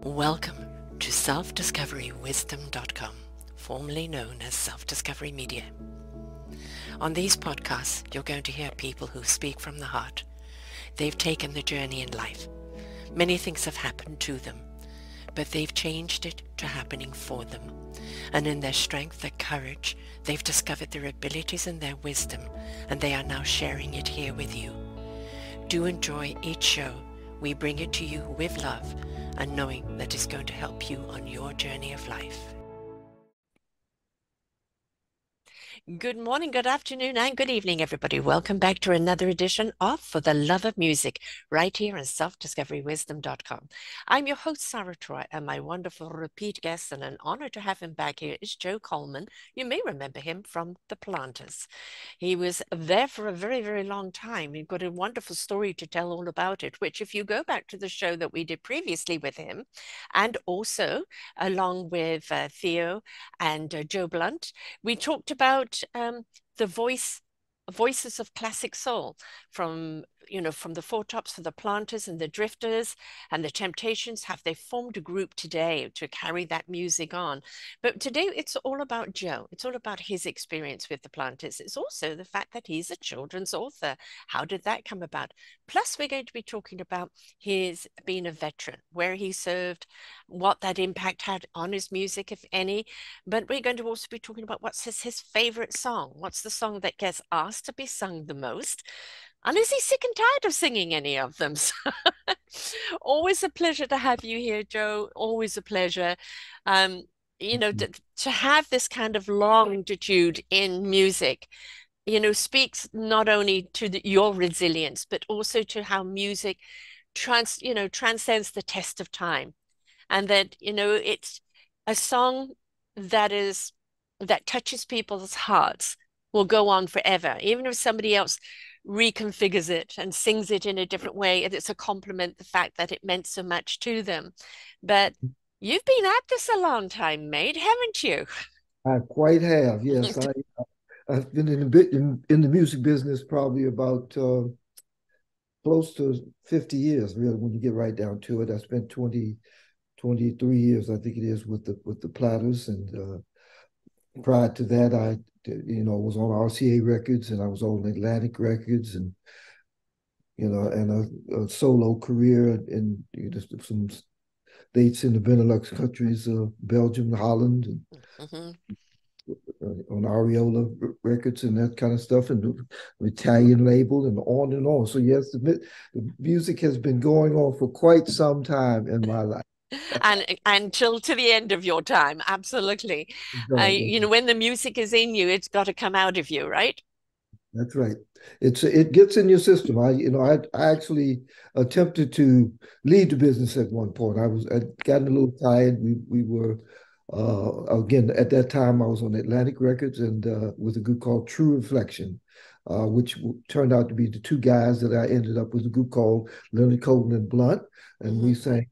Welcome to self-discoverywisdom.com, formerly known as Self-Discovery Media. On these podcasts, you're going to hear people who speak from the heart. They've taken the journey in life. Many things have happened to them, but they've changed it to happening for them. And in their strength, their courage, they've discovered their abilities and their wisdom, and they are now sharing it here with you. Do enjoy each show. We bring it to you with love and knowing that it's going to help you on your journey of life. Good morning, good afternoon, and good evening, everybody. Welcome back to another edition of For the Love of Music, right here on selfdiscoverywisdom.com. I'm your host, Sarah Troy, and my wonderful repeat guest, and an honor to have him back here, is Joe Coleman. You may remember him from the Platters. He was there for a very, very long time. He's got a wonderful story to tell all about it, which if you go back to the show that we did previously with him, and also along with Theo and Joe Blunt, we talked about the voices of classic soul from the Four Tops, for the Planters and the Drifters and the Temptations. Have they formed a group today to carry that music on? But today it's all about Joe. It's all about his experience with the Planters. It's also the fact that he's a children's author. How did that come about? Plus, we're going to be talking about his being a veteran, where he served, what that impact had on his music, if any. But we're going to also be talking about what's his favorite song. What's the song that gets asked to be sung the most? And is he sick and tired of singing any of them? Always a pleasure to have you here, Joe. Always a pleasure. To have this kind of longitude in music, speaks not only to your resilience, but also to how music transcends the test of time. And that, it's a song that touches people's hearts will go on forever. Even if somebody else reconfigures it and sings it in a different way, and it's a compliment, the fact that it meant so much to them. But you've been at this a long time, mate, haven't you? I quite have, yes. I've been in the music business probably about close to 50 years, really, when you get right down to it. I spent 23 years, I think it is, with the Platters, and prior to that, I was on RCA Records, and I was on Atlantic Records, and a solo career in some dates in the Benelux countries, Belgium, Holland, and on Ariola Records and that kind of stuff, and the Italian label, and on and on. So yes, the music has been going on for quite some time in my life. And until to the end of your time, absolutely. When the music is in you, it's got to come out of you, right? That's right. It gets in your system. I actually attempted to lead the business at one point. I'd gotten a little tired. We were again at that time I was on Atlantic Records, and with a group called True Reflection, which turned out to be the two guys that I ended up with, a group called Leonard Coleman and Blunt, and we sang.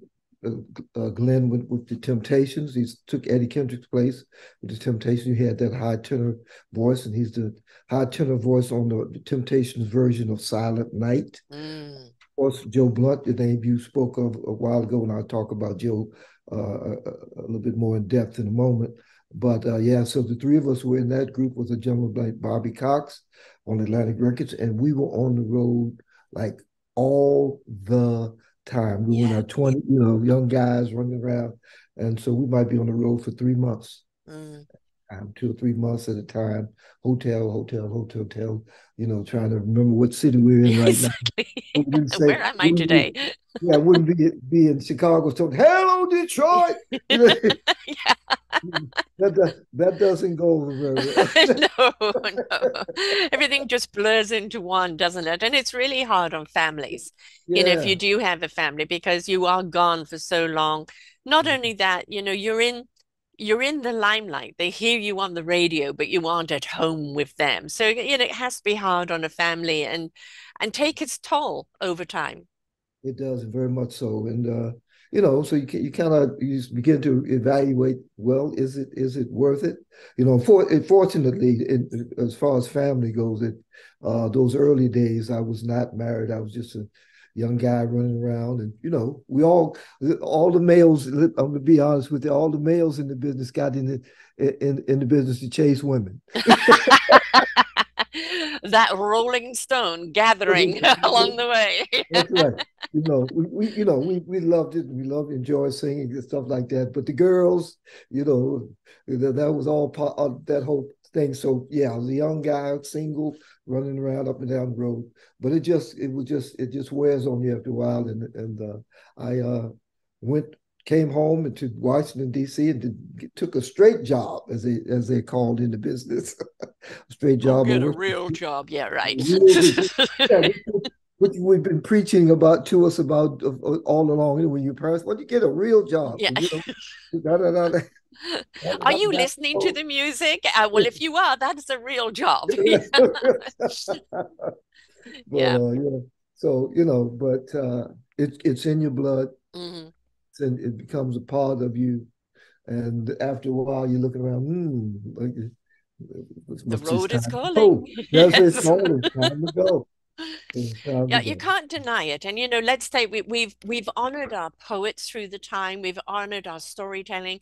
Glenn went with the Temptations. He took Eddie Kendrick's place with the Temptations. He had that high tenor voice, and he's the high tenor voice on the Temptations version of Silent Night. Of course, Joe Blunt, the name you spoke of a while ago, and I'll talk about Joe a little bit more in depth in a moment. But so the three of us were in that group with a gentleman like Bobby Cox on Atlantic Records, and we were on the road like all the time. We were in our 20, young guys running around. And so we might be on the road for 3 months, 2 or 3 months at a time, hotel, trying to remember what city we're in right now. Where am I today? I wouldn't be in Chicago talking, hello, Detroit. That doesn't go over very well. No. Everything just blurs into one, doesn't it? And it's really hard on families, if you do have a family, because you are gone for so long. Not only that, you're in the limelight. They hear you on the radio, but you aren't at home with them. So, it has to be hard on a family and take its toll over time. It does, very much so. And so you begin to evaluate, well, is it worth it? Fortunately, as far as family goes, those early days, I was not married. I was just young guy running around, and we all the males. I'm gonna be honest with you, all the males in the business got in the business to chase women. That rolling stone gathering along the way. That's right. We loved it. We loved enjoy singing and stuff like that. But the girls, that was all part of that whole thing. So yeah, I was a young guy, single, running around up and down the road. But it just wears on you after a while. And I came home to Washington D.C. and took a straight job, as they called in the business, a straight Oh, job. I get a worked real job. Yeah, right. yeah, which we've been preaching about to us about all along. When your parents, well, you get a real job, Yeah. da, da, da, da, Are da, you da, listening to oh. the music? Well, if you are, that's a real job. But Yeah. yeah, so but it's in your blood, Hmm. and it becomes a part of you. And after a while, you're looking around, like it The must it's road is time to calling. go. That's it. Yes. It's time to go. It's time to Yeah, you go. can't deny it. And let's say we've honored our poets through the time. We've honored our storytelling.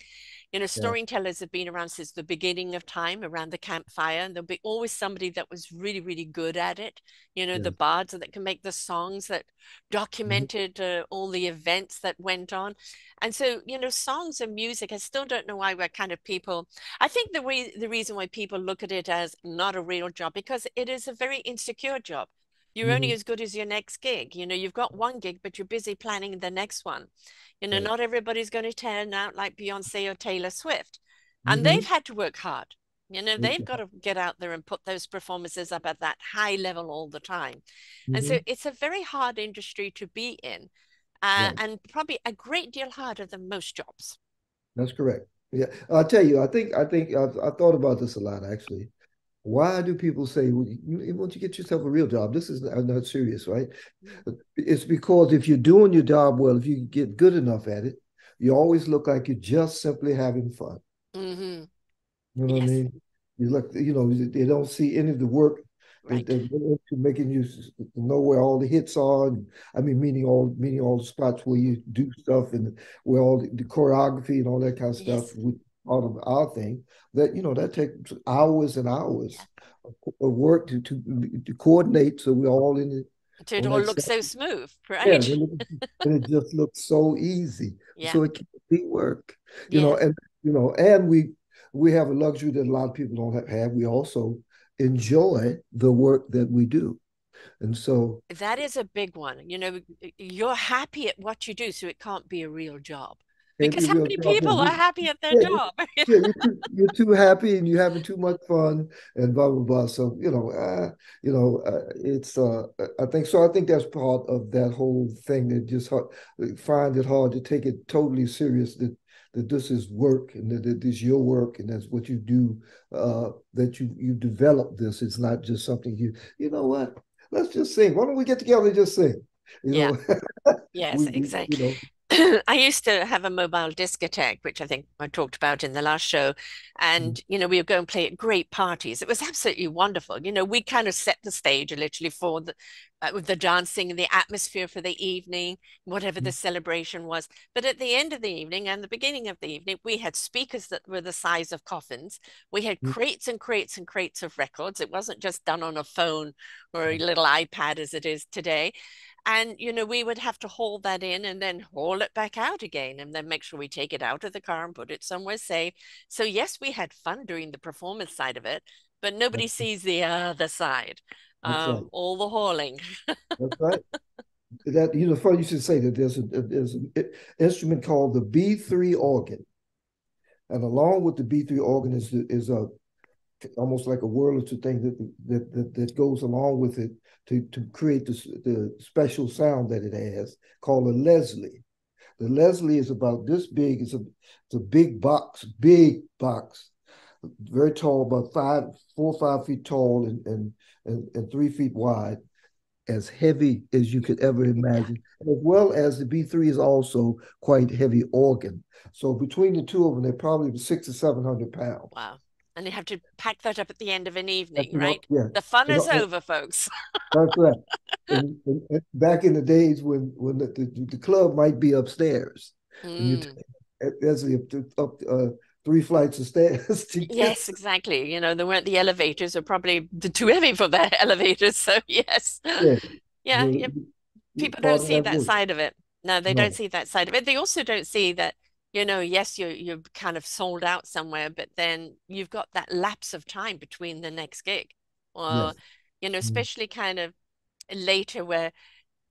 Yeah, Storytellers have been around since the beginning of time around the campfire, and there'll be always somebody that was really, really good at it. The yeah. bards that can make the songs that Mhm. documented all the events that went on. And so, songs and music, I still don't know why we're kind of people. I think the reason why people look at it as not a real job, because it is a very insecure job. You're only Mhm. as good as your next gig. You've got one gig, but you're busy planning the next one. Right. Not everybody's going to turn out like Beyonce or Taylor Swift. And they've Mm-hmm. had to work hard. They've got Yeah. to get out there and put those performances up at that high level all the time. And so Mm-hmm. it's a very hard industry to be in, Right. and probably a great deal harder than most jobs. That's correct. Yeah. I'll tell you, I think I've thought about this a lot actually. Why do people say, well, once you get yourself a real job, this is not serious, right? It's because if you're doing your job well, if you get good enough at it, you always look like you're just simply having fun. Mm-hmm. You know what I Yes, mean? You look, they don't see any of the work right. that went into making you know where all the hits are. And, I mean, meaning all the spots where you do stuff and where all the choreography and all that kind of stuff, Yes. with all of our thing. That takes hours and Yeah. hours of work to coordinate, so we're all in it So it on all that looks same. so smooth, Yeah, right? and it just looks so easy. Yeah. So it can't be work, Yeah. and we have a luxury that a lot of people don't have. We also enjoy the work that we do. And so That is a big one. You're happy at what you do, so it can't be a real job. every Because how real many job, people are happy at their yeah, job? yeah, you're too happy and you're having too much fun and blah blah blah. So it's I think so. I think that's part of that whole thing that just find it hard to take it totally serious that this is work and that this is your work and that's what you do. That you develop this. It's not just something you know what. Let's just sing. Why don't we get together and just sing? You Yeah. know, Yes, we exactly. I used to have a mobile discotheque, which I think I talked about in the last show. And, we would go and play at great parties. It was absolutely wonderful. We kind of set the stage literally for with the dancing and the atmosphere for the evening, whatever the celebration was. But at the end of the evening and the beginning of the evening, we had speakers that were the size of coffins. We had crates and crates and crates of records. It wasn't just done on a phone or a little iPad as it is today. And, we would have to haul that in and then haul it back out again and then make sure we take it out of the car and put it somewhere safe. So, yes, we had fun during the performance side of it, but nobody sees the other side, that's right. all the hauling. That's right. That funny you should say that there's an instrument called the B3 organ, and along with the B3 organ is a almost like a Wurlitzer thing that goes along with it to create the special sound that it has called a Leslie. The Leslie is about this big. It's a big box, very tall, about 4 or 5 feet tall and 3 feet wide, as heavy as you could ever Yeah. imagine, as well as the B3 is also quite heavy organ. So between the two of them, they're probably 600 or 700 pounds. Wow. And you have to pack that up at the end of an That's evening, what, right? yeah. The fun And, is over, folks. that's right. And back in the days when the club might be upstairs, and you Mm. as up 3 flights of stairs to get. Yes, exactly. There weren't the elevators, or probably too heavy for the elevators. So yes. Yeah, Yeah, well, yeah. People don't part of see that that work. side of it. No, they don't No, see that side of it. They also don't see that, yes, you're kind of sold out somewhere, but then you've got that lapse of time between the next gig. Or, yes. Mm-hmm. especially kind of later where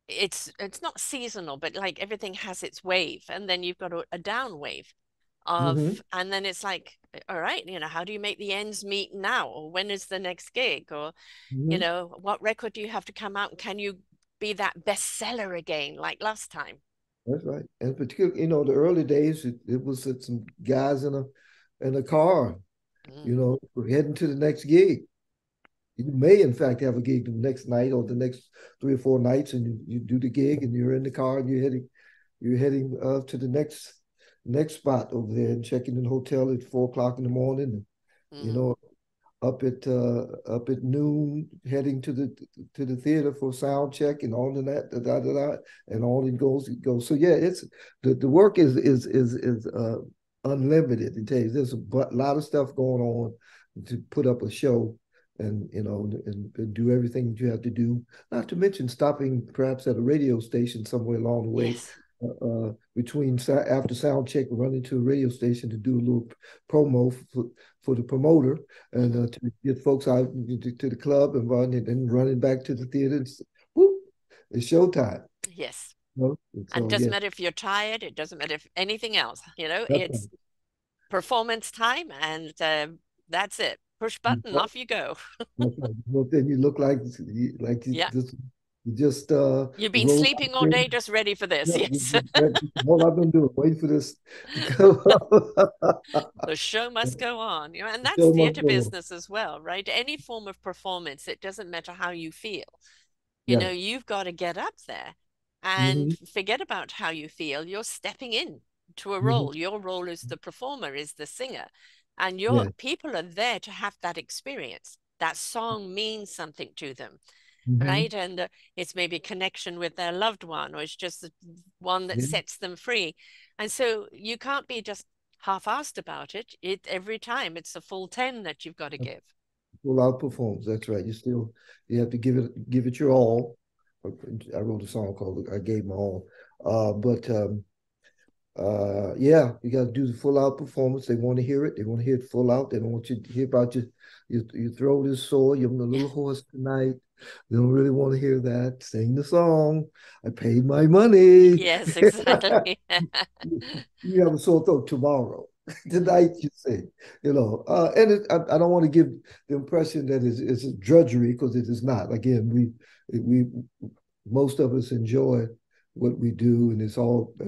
it's not seasonal, but like everything has its wave, and then you've got a down wave Mm-hmm. and then it's like, all right, how do you make the ends meet now? Or when is the next gig? Or, Mm-hmm. what record do you have to come out? And can you be that bestseller again like last time? That's right. And particularly, the early days, it was some guys in a car, Mm, heading to the next gig. You may, in fact, have a gig the next night or the next 3 or 4 nights, and you do the gig, and you're in the car, and you're heading to the next spot over there, and checking in the hotel at 4 o'clock in the morning. And, you mm, know, up at noon, heading to the theater for sound check and all of that, da, da, da, da, and all it goes. So yeah, it's the work is unlimited. It tells you there's a lot of stuff going on to put up a show, and do everything that you have to do. Not to mention stopping perhaps at a radio station somewhere along the way, yes. between after sound check, running to a radio station to do a little promo for the promoter, and Hmm. to get folks out to the club and running back to the theater. Whoop, it's showtime. Yes. And And it so doesn't yeah, matter if you're tired, it doesn't matter if anything else, that's it's performance time, and that's it. Push button, right. off you go. That's right. Well, then you look like you Yeah. just You've been roll out sleeping all there. day just ready for this. Yeah, Yes. all I've been doing, waiting for this to come up. The show must go on, and The that's show must theater go on. business as well, right? Any form of performance, it doesn't matter how you feel. Yeah. You've got to get up there and Hmm. forget about how you feel. You're stepping in to a Hmm. role. Your role is the performer, is the singer, and your Yeah. people are there to have that experience. That song means something to them, Hmm. right? And it's maybe a connection with their loved one, or it's just the one that Yeah. sets them free. And so you can't be just half-assed about it. Every time it's a full 10 that you've got to give. Full out performance. That's right. You have to give it your all. I wrote a song called "I Gave My All," but yeah, you got to do the full out performance. They want to hear it. They want to hear it full out. They don't want you to hear about your throat is sore. You're a Yeah. little hoarse tonight. They don't really want to hear that. Sing the song. I paid my money. Yes, exactly. You have a sore throat tomorrow. Mm, Tonight you say, and I don't want to give the impression that it's a drudgery, because it is not. Again, we most of us enjoy what we do, and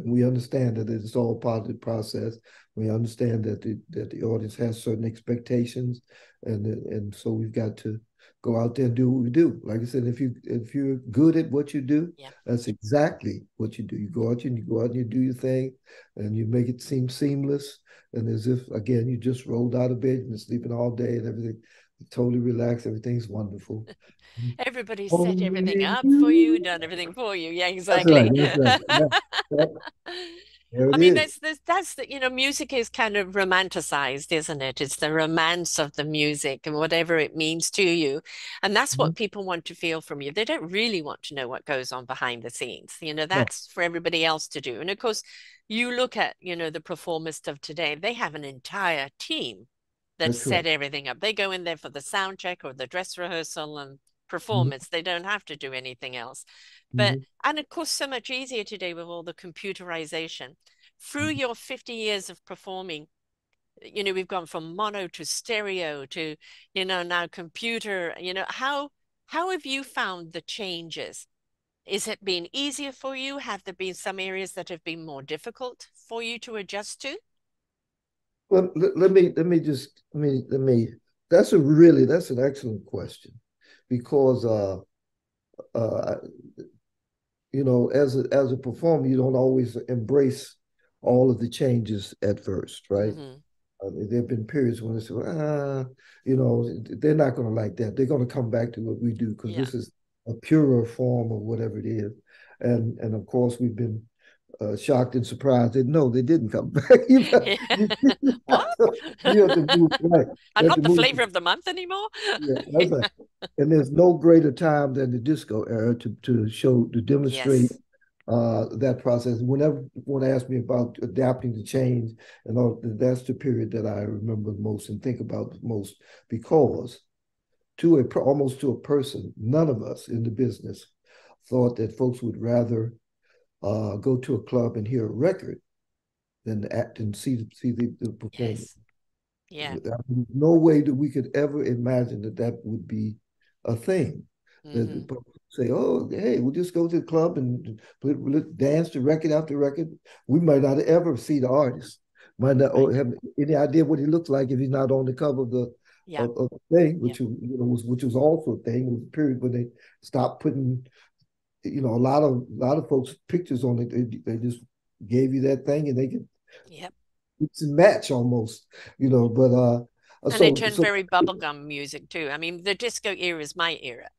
we understand that it's all part of the process. We understand that the audience has certain expectations, and so we've got to go out there and do what we do. Like I said, if you're good at what you do, yeah. that's exactly what you do. You go out and you do your thing, and you make it seem seamless, and as if, again, you just rolled out of bed and been sleeping all day and everything, totally relaxed. Everything's wonderful. Everybody's set everything Only up for you, you. done everything for you. Yeah, That's right. exactly. That's right. Yeah, yeah, there I it mean, is. that's the, music is kind of romanticized, isn't it? It's the romance of the music and whatever it means to you. And that's Mhm. what people want to feel from you. They don't really want to know what goes on behind the scenes. No, That's for everybody else to do. And of course, you look at, the performers of today, they have an entire team that that's set correct. everything up. They go in there for the sound check or the dress rehearsal and Mhm. performance. They don't have to do anything else. But, Mhm. and of course, so much easier today with all the computerization. Through your 50 years of performing, we've gone from mono to stereo to, now computer, how have you found the changes? Is it been easier for you? Have there been some areas that have been more difficult for you to adjust to? Let me that's an excellent question, because uh as a performer, you don't always embrace all of the changes at first, right? Mm-hmm. There have been periods when they say, you know, they're not going to like that. They're going to come back to what we do because Yeah. this is a purer form of whatever it is. And of course, we've been shocked and surprised that no, they didn't come back. What? You have to move right. I'm You have not to the move. flavor of the month anymore. Yeah, that's right. And there's no greater time than the disco era to show to demonstrate Yes. that process. Whenever one asks me about adapting to change and all, that's the period that I remember the most and think about the most because almost to a person, none of us in the business thought that folks would rather go to a club and hear a record than act and see the performance. Yes. Yeah. No way that we could ever imagine that that would be a thing. That Hmm. say, oh, hey, we'll just go to the club and dance to record after record. We might not ever see the artist, might not Right. have any idea what he looks like if he's not on the cover of the Yeah. of the thing, Yeah. which was also a thing. It was a period when they stopped putting, a lot of folks pictures on it. They just gave you that thing and they could Yep. it's a match almost, but And it so turned so very bubblegum music too. I mean, the disco era is my era.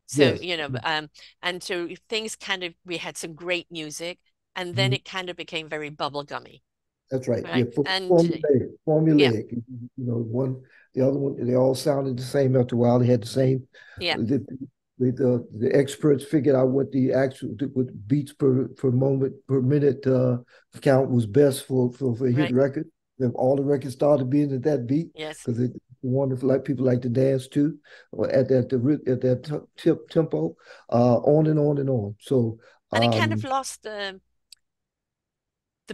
So, yes. and so things kind of, we had some great music, and then Mhm. it kind of became very bubblegummy, That's right. Yeah, right? And yeah, formulaic. One, the other one, they all sounded the same after a while. They had the same. yeah, The, the experts figured out what the actual what beats per moment per minute count was best for a hit right. record. Then all the records started being at that beat Yes. because it wonderful like people like to dance too, or at that tempo, on and on and on. So And it kind of um, lost the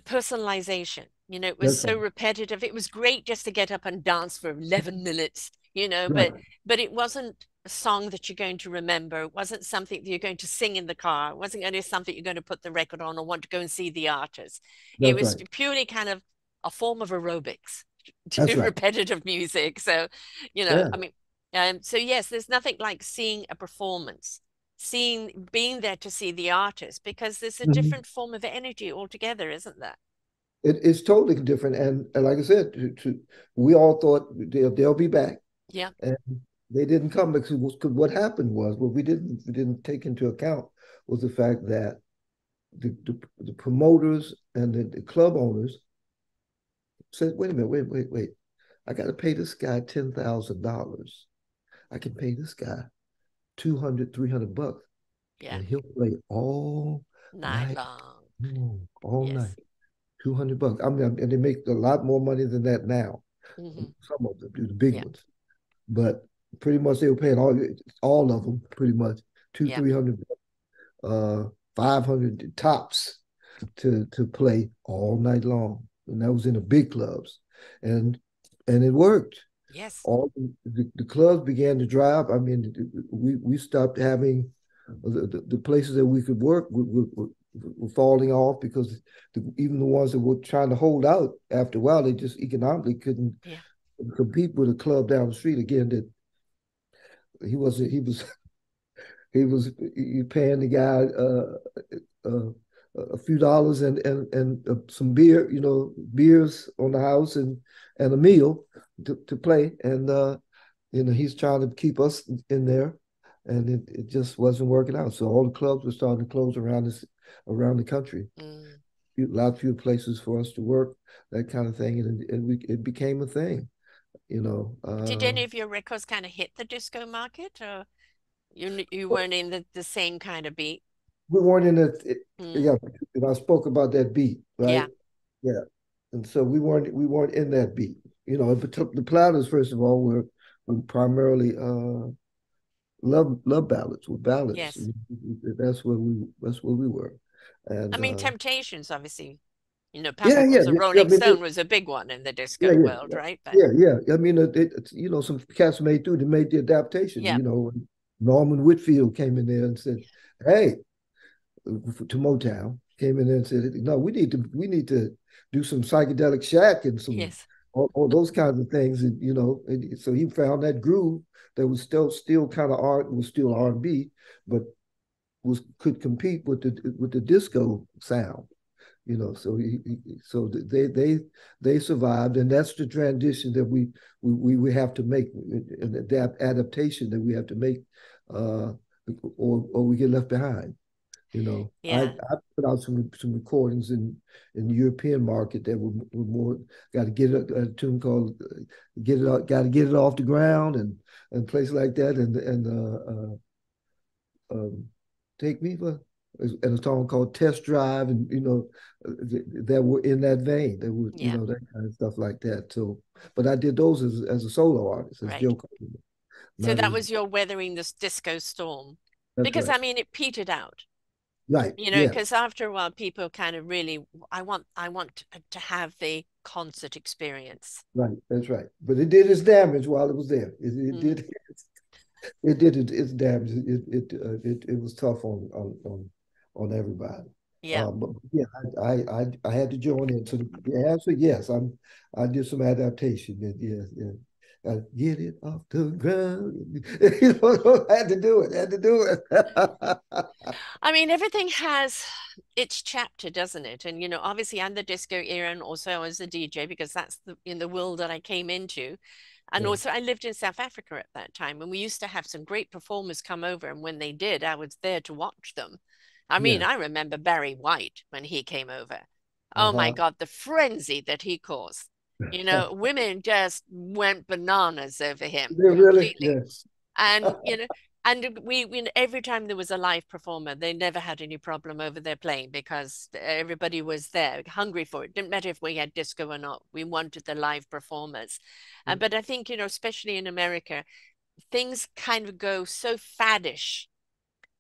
personalization. It was that's so repetitive. It was great just to get up and dance for 11 minutes, right. but it wasn't a song that you're going to remember. It wasn't something that you're going to sing in the car. It wasn't going to be something you're going to put the record on or want to go and see the artist. It That's was right. purely kind of a form of aerobics That's to right. repetitive music. So, Yeah. I mean, so yes, there's nothing like seeing a performance, being there to see the artist, because there's a Mhm. different form of energy altogether, isn't there? It's totally different. And like I said, we all thought they'll be back, Yeah. and they didn't come because what happened was what we didn't take into account was the fact that the promoters and the club owners said, wait a minute, wait. I got to pay this guy $10,000. I can pay this guy 200, $300, Yeah. and he'll play all Night night long. long, all night. Yes. $200. I mean, and they make a lot more money than that now. Hmm. Some of them do the big Yeah. ones, but pretty much they were paying all of them pretty much two, Yeah. 300, 500 tops to play all night long, and that was in the big clubs, and it worked. Yes. All the clubs began to dry up. I mean, we stopped having the places that we could work were falling off because even the ones that were trying to hold out after a while, they just economically couldn't Yeah. compete with a club down the street again that he wasn't he paying the guy uh, a few dollars and some beers on the house and a meal to play and he's trying to keep us in there and it just wasn't working out, so all the clubs were starting to close around the country. Mm. A lot fewer places for us to work, that kind of thing, and it became a thing, you know. Did any of your records kind of hit the disco market, or you weren't in the same kind of beat? We weren't in it. Mm. Yeah, and I spoke about that beat, right? Yeah. Yeah, and so we weren't in that beat. But the Platters, first of all, were primarily love ballads, with ballads. Yes. That's where we were, I and mean, Temptations, obviously, yeah, Papa yeah, was a yeah. I Rolling mean, Stone was a big one in the yeah, disco world, yeah, right? But yeah. I mean, some cats made through. They made the adaptation. yeah. Norman Whitfield came in there and said, "Hey," to Motown, came in there and said, "No, we need to do some psychedelic shack and some Yes. all those kinds of things." And so he found that groove that was still kind of art, was still R&B, but could compete with the disco sound. So they survived, and that's the transition that we have to make, an adaptation that we have to make, uh, or we get left behind. I Yeah. put out some recordings in the European market that were more, got to get a tune called "Get It Got to Get It Off the Ground," and places like that, and Take Me For, and a song called Test Drive, and that were in that vein. That were, Yeah. that kind of stuff like that. So, but I did those as a solo artist, as Right. Joe Coleman, So not that as. was your weathering this disco storm. That's Because right. I mean it petered out. Right. Yeah. Because after a while people kind of really I want to have the concert experience. Right. That's right. But it did its damage while it was there. It Mm, did. It did its damage. It was tough on everybody. yeah. But yeah, I had to join in. So the answer, yes, I did some adaptation. Yes, yeah. Get it off the ground. I had to do it. I had to do it. I mean, everything has its chapter, doesn't it? And obviously, I'm the disco era, and also I was a DJ because that's the in the world that I came into. And Yeah, also, I lived in South Africa at that time, and we used to have some great performers come over. And when they did, I was there to watch them. I mean, yeah. I remember Barry White when he came over. Oh my Uh-huh. God, the frenzy that he caused. Women just went bananas over him They really, completely. yes. And we every time there was a live performer, they never had any problem over their playing because everybody was there, hungry for it. Didn't matter if we had disco or not. We wanted the live performers. But I think, especially in America, things kind of go so faddish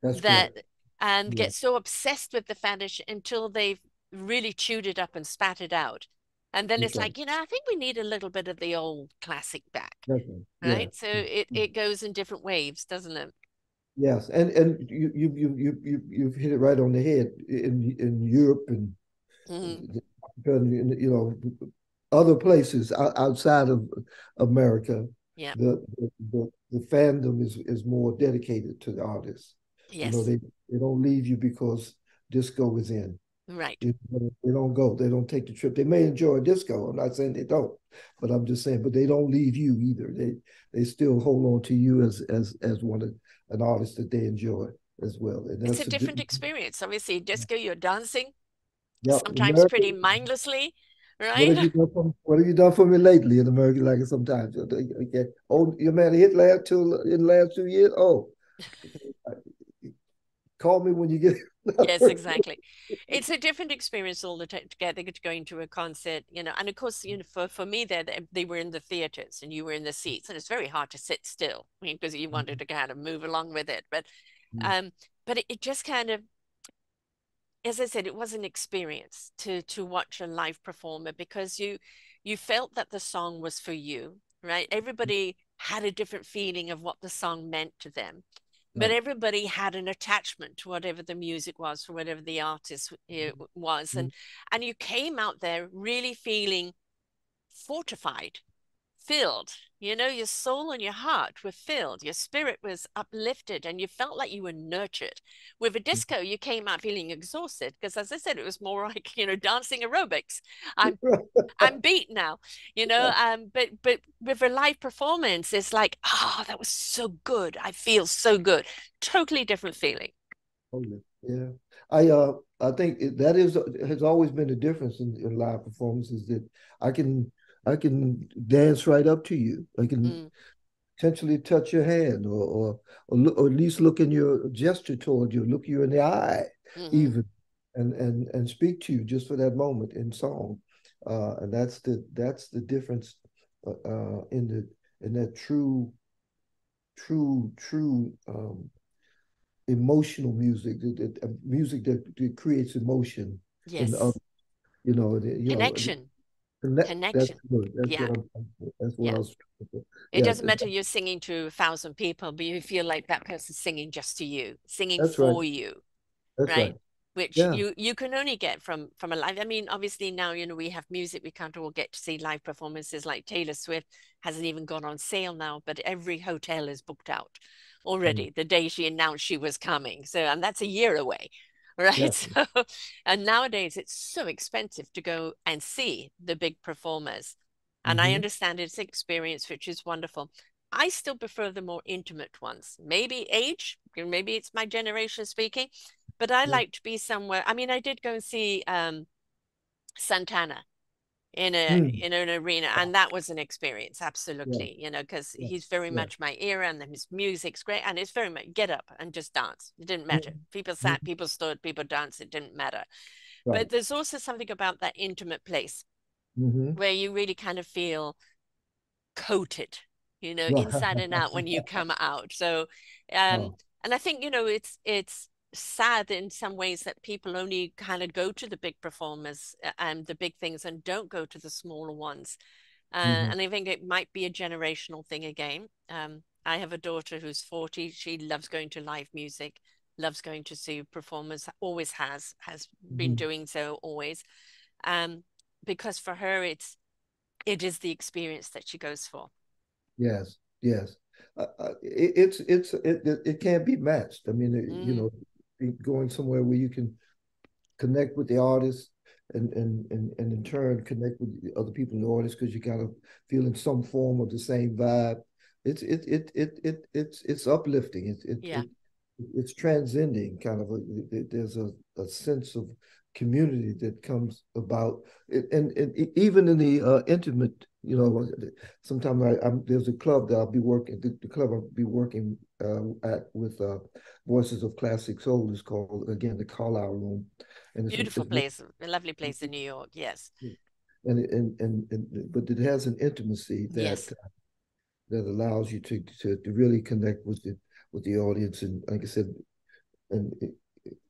That's that correct. and Yeah, get so obsessed with the faddish until they've really chewed it up and spat it out. And then that's it's right. like, I think we need a little bit of the old classic back, That's right. Yeah. right? So it goes in different waves, doesn't it? Yes, and you've hit it right on the head in Europe and Hmm. other places outside of America. Yeah. The fandom is more dedicated to the artists. Yes. They don't leave you because disco is in. Right. They don't go. They don't take the trip. They may enjoy disco. I'm not saying they don't, but I'm just saying. But they don't leave you either. They still hold on to you as an artist that they enjoy as well. And It's a that's a different experience. Obviously, disco, you're dancing, yeah. sometimes America, pretty mindlessly, what have right? you done for what have you done for me lately in America? Like sometimes, okay. Oh, your man hit in the last 2 years. Oh, call me when you get. Yes, exactly. It's a different experience all the time together going to a concert, and of course, for me there they were in the theaters and you were in the seats, and it's very hard to sit still, because you wanted to kind of move along with it. Um, but it just kind of, as I said, it was an experience to watch a live performer because you felt that the song was for you, right? Everybody had a different feeling of what the song meant to them, but Right. everybody had an attachment to whatever the music was for whatever the artist was, and you came out there really feeling fortified, filled. Your soul and your heart were filled. Your spirit was uplifted, and you felt like you were nurtured. With a disco, you came out feeling exhausted because, as I said, it was more like dancing aerobics. I'm I'm beat now, but with a live performance, it's like, that was so good. I feel so good. Totally different feeling. Totally. Yeah. I think that is has always been the difference in live performances that I can I can dance right up to you. I can Mm, potentially touch your hand or at least look in your gesture toward you, look you in the eye hmm. even and speak to you just for that moment in song. And that's the difference in that true emotional music, music that creates emotion in the Yes. other. Connection. That's Connection. good. Yeah. That's what Yeah. I was. It Yeah, doesn't matter you're singing to 1,000 people, but you feel like that person's singing just to you, singing that's right. for you, That's right. right? Which Yeah. you can only get from a live. I mean, obviously now we have music. We can't all get to see live performances. Like Taylor Swift hasn't even gone on sale now, but every hotel is booked out Mm. already the day she announced she was coming. So, and that's a year away, right? Yeah. So, and nowadays it's so expensive to go and see the big performers. And I Hmm. understand it's an experience, which is wonderful. I still prefer the more intimate ones. Maybe age, maybe it's my generation speaking, but I Yeah. like to be somewhere. I mean, I did go and see Santana Mm. in an arena, and that was an experience, Yeah. absolutely, because Yeah. he's very Yeah. much my era, and his music's great, and it's very much get up and just dance. It didn't matter. Mhm. People sat, Mhm. people stood, people danced. It didn't matter. Right. But there's also something about that intimate place Hmm. where you really kind of feel coated, Right. inside and out when you come out. So, um, Oh. and I think, it's sad in some ways that people only kind of go to the big performers and the big things and don't go to the smaller ones. Hmm. And I think it might be a generational thing again. I have a daughter who's 40. She loves going to live music, loves going to see performers, always has been Hmm. doing so always. Um, because for her, it is the experience that she goes for. Yes. Yes. It can't be matched. I mean, Mm, going somewhere where you can connect with the artist and in turn connect with the other people in the audience because you kind of feeling some form of the same vibe. It's uplifting. yeah. It's transcending kind of there's a sense of community that comes about and even in the intimate, sometimes there's a club that I'll be working the club I'll be working at with Voices of Classic Soul is called again the Carlisle Room, and Beautiful place, a lovely place in New York. Yes. but it has an intimacy Yes. that allows you to really connect with the audience and like I said and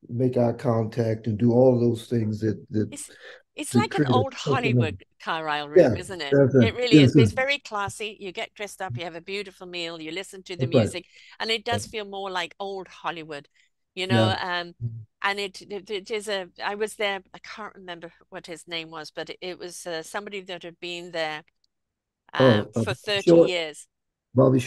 make eye contact and do all those things It's it's to like an create a old sentiment. Hollywood Carlisle Yeah, room, isn't it? that's it. It really is. Yes, But it's very classy. You get dressed up, you have a beautiful meal, you listen to the that's right. music, and it does feel more like old Hollywood, you Yeah. know. And it is I was there, I can't remember what his name was, but it was somebody that had been there Oh, for 30 Short, years. Bobby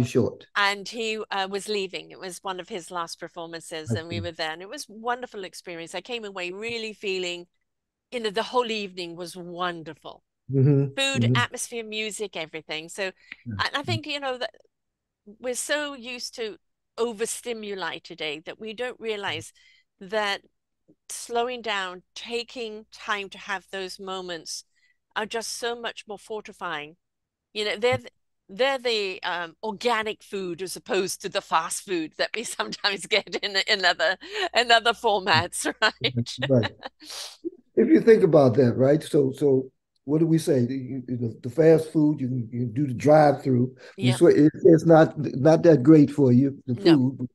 Short. And he was leaving. It was one of his last performances, I and we see. were there, and it was a wonderful experience. I came away really feeling, the whole evening was wonderful. Hmm. Food, Hmm. atmosphere, music, everything. So I think, that we're so used to overstimuli today that we don't realize that slowing down, taking time to have those moments are just so much more fortifying. They're the organic food as opposed to the fast food that we sometimes get in other formats, right? Right. If you think about that, right? So what do we say? The fast food, you can do the drive-through. You Yeah. swear it's not that great for you, the No, food,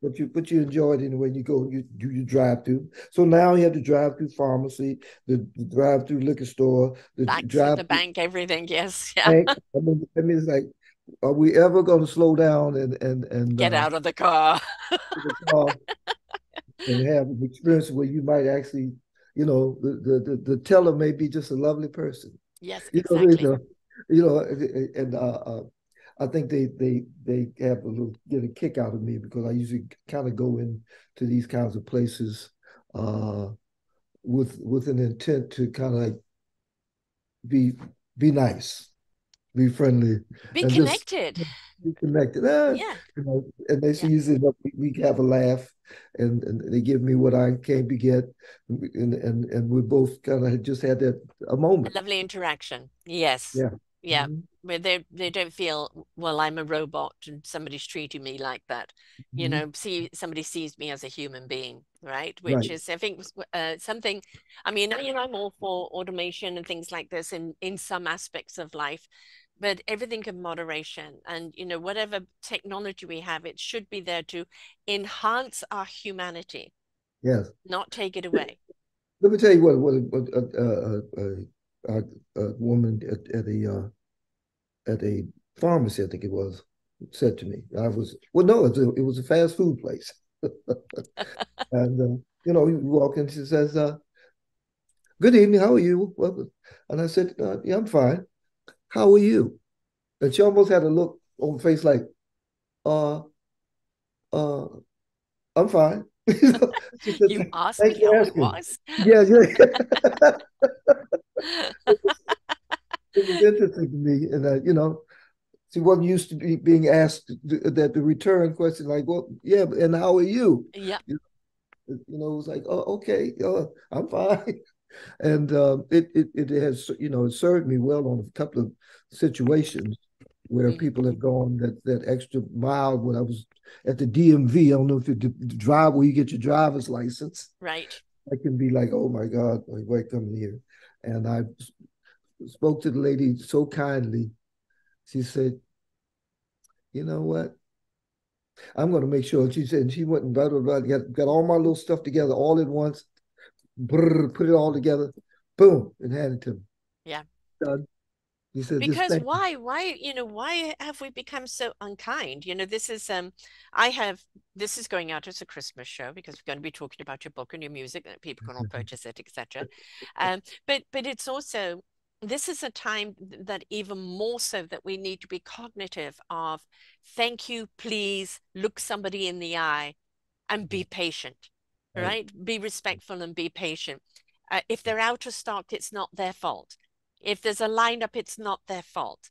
but you enjoy it anyway. You go, you do your drive-through. So now you have the drive-through pharmacy, the drive-through liquor store, the backs at the drive-through bank, everything. Yes, yeah. bank. I mean, it's like, are we ever going to slow down and Get out of the car. uh, and have an experience where you might actually, the teller may be just a lovely person. Yes, You know, you exactly. know, you know, and I think they have a little get a kick out of me because I usually kind of go into these kinds of places uh, with an intent to kind of like be be nice, be friendly, Be and just connected. be connected. Yeah, And they yeah. usually we have a laugh, and they give me what I came to get, and we both kind of just had that a A moment. lovely interaction. Yes. Yeah. Yeah. Mhm. Where they don't feel, well, I'm a robot and somebody's treating me like that. Mhm. Somebody sees me as a human being, right? Which Right. is, I think, something. I mean, I'm all for automation and things like this in some aspects of life, but everything in moderation. And whatever technology we have, it should be there to enhance our humanity, Yes. not take it away. Let me tell you what a woman at a pharmacy, I think it was, said to me. I was well, no, it was a fast food place, and you walk in, she says, "Good evening, how are you?" Well, and I said, "Yeah, I'm fine. How are you?" And she almost had a look on her face like, uh, uh, "I'm fine." She said, You asked thanks me for how it asking. was. Yeah, yeah. It was interesting to me. And, she wasn't used to being asked that the return question, like, well, yeah, and how are you? Yeah. It was like, oh, okay, I'm fine. And it has, it served me well on a couple of situations where Mhm. people have gone that extra mile. When I was at the DMV, I don't know if you drive where you get your driver's license. Right. I can be like, oh my God, like, why coming here? And I spoke to the lady so kindly. She said, you know what? I'm going to make sure. She said, and she went and blah, blah, blah, got all my little stuff together all at once, brrr, put it all together, boom, and handed it to me. Yeah. Done. He said, just Because thank you. why have we become so unkind? I have this is going out as a Christmas show because we're going to be talking about your book and your music that people can all purchase it, etc. But it's also this is a time that even more so that we need to be cognitive of thank you, please, look somebody in the eye and be patient, Right. right? Be respectful and be patient. If they're out of stock, it's not their fault. If there's a lineup, it's not their fault.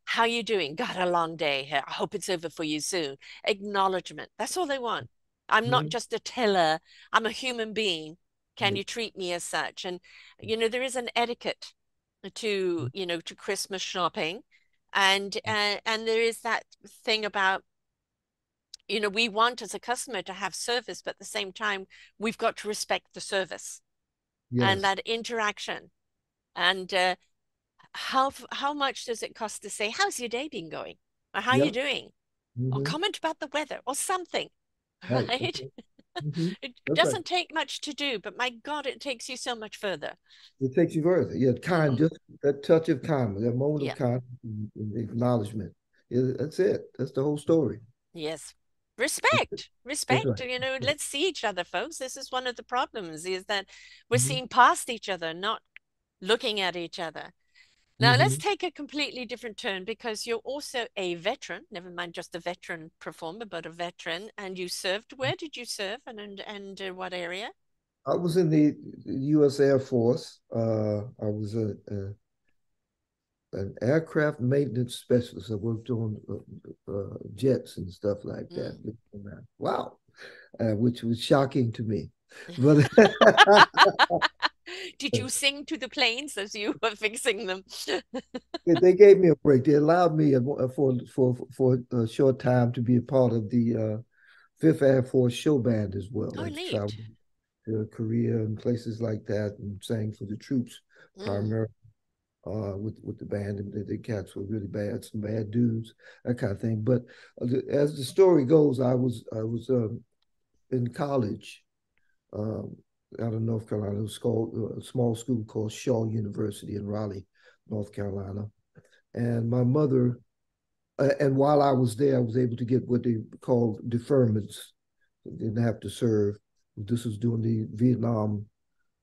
How you doing? Got a long day here. I hope it's over for you soon. Acknowledgement. That's all they want. I'm not Mhm. just a teller. I'm a human being. Can Right. you treat me as such? And there is an etiquette to Christmas shopping, and there is that thing about we want as a customer to have service, but at the same time, we've got to respect the service and Yes. that interaction. And how much does it cost to say, "How's your day been going?" or "How are you Yep. doing?" or Hmm. comment about the weather or something, Right. right? Hmm. It That's right. doesn't take much to do, but my God, it takes you so much further. It takes you further. Yeah, kind, Mm, just that touch of kindness, that moment of yeah. kindness and acknowledgement. Yeah, that's it. That's the whole story. Yes. Respect, That's respect. right. Let's see each other, folks. This is one of the problems is that we're Hmm. seeing past each other, not looking at each other. Now, let's Hmm. take a completely different turn because you're also a veteran, never mind just a veteran performer, but a veteran. And you served. Where did you serve and what area? I was in the U.S. Air Force. I was an aircraft maintenance specialist. I worked on jets and stuff like that. Mm. Wow, which was shocking to me. But Did you sing to the planes as you were fixing them? they gave me a break. They allowed me for a short time to be a part of the Fifth Air Force show band as well. Oh, Like to travel neat. to Korea and places like that and sang for the troops Mm, primarily with the band. And the cats were really bad, some bad dudes, that kind of thing. But as the story goes, I was in college um, out of North Carolina. It was called a small school called Shaw University in Raleigh, North Carolina. And my mother, and while I was there, I was able to get what they called deferments. Didn't have to serve. This was during the Vietnam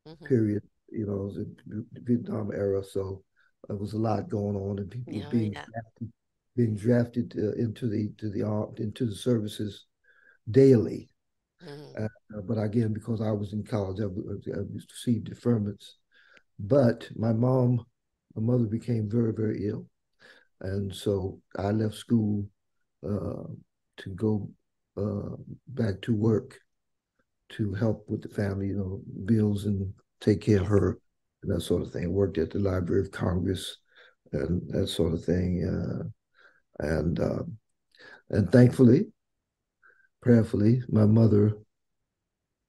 hmm. period, the Vietnam era. So there was a lot going on, and people were Yeah, yeah. being drafted into the services daily. Mm. Uh, but again, because I was in college, I received deferments. But my mother became very, very ill, and so I left school uh, to go back to work to help with the family, bills and take care of Yes. her and that sort of thing. Worked at the Library of Congress and that sort of thing, and thankfully, prayerfully, my mother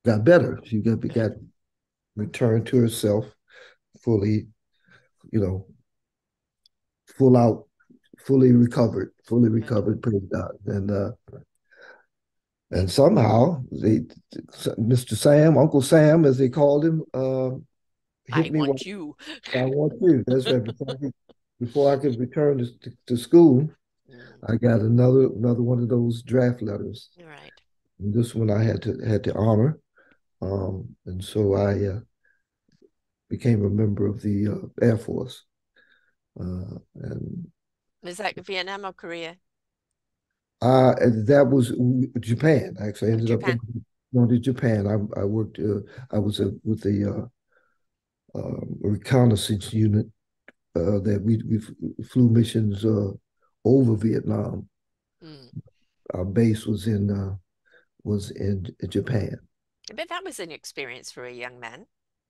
got better. She got returned to herself fully, you know, full out, fully Good. recovered. Praise God, and somehow Mr. Sam, Uncle Sam, as they called him, hit I me. want you. I want you. That's right. Before I could return to school, Mm. I got another one of those draft letters. All right. And this one I had to honor, and so I became a member of the Air Force, and Is that Vietnam or Korea? that was Japan. Actually, I Oh, ended up going Japan. Going to Japan. I worked. I was with the reconnaissance unit that we flew missions over Vietnam. Mm. Our base was in Japan. But that was an experience for a young man.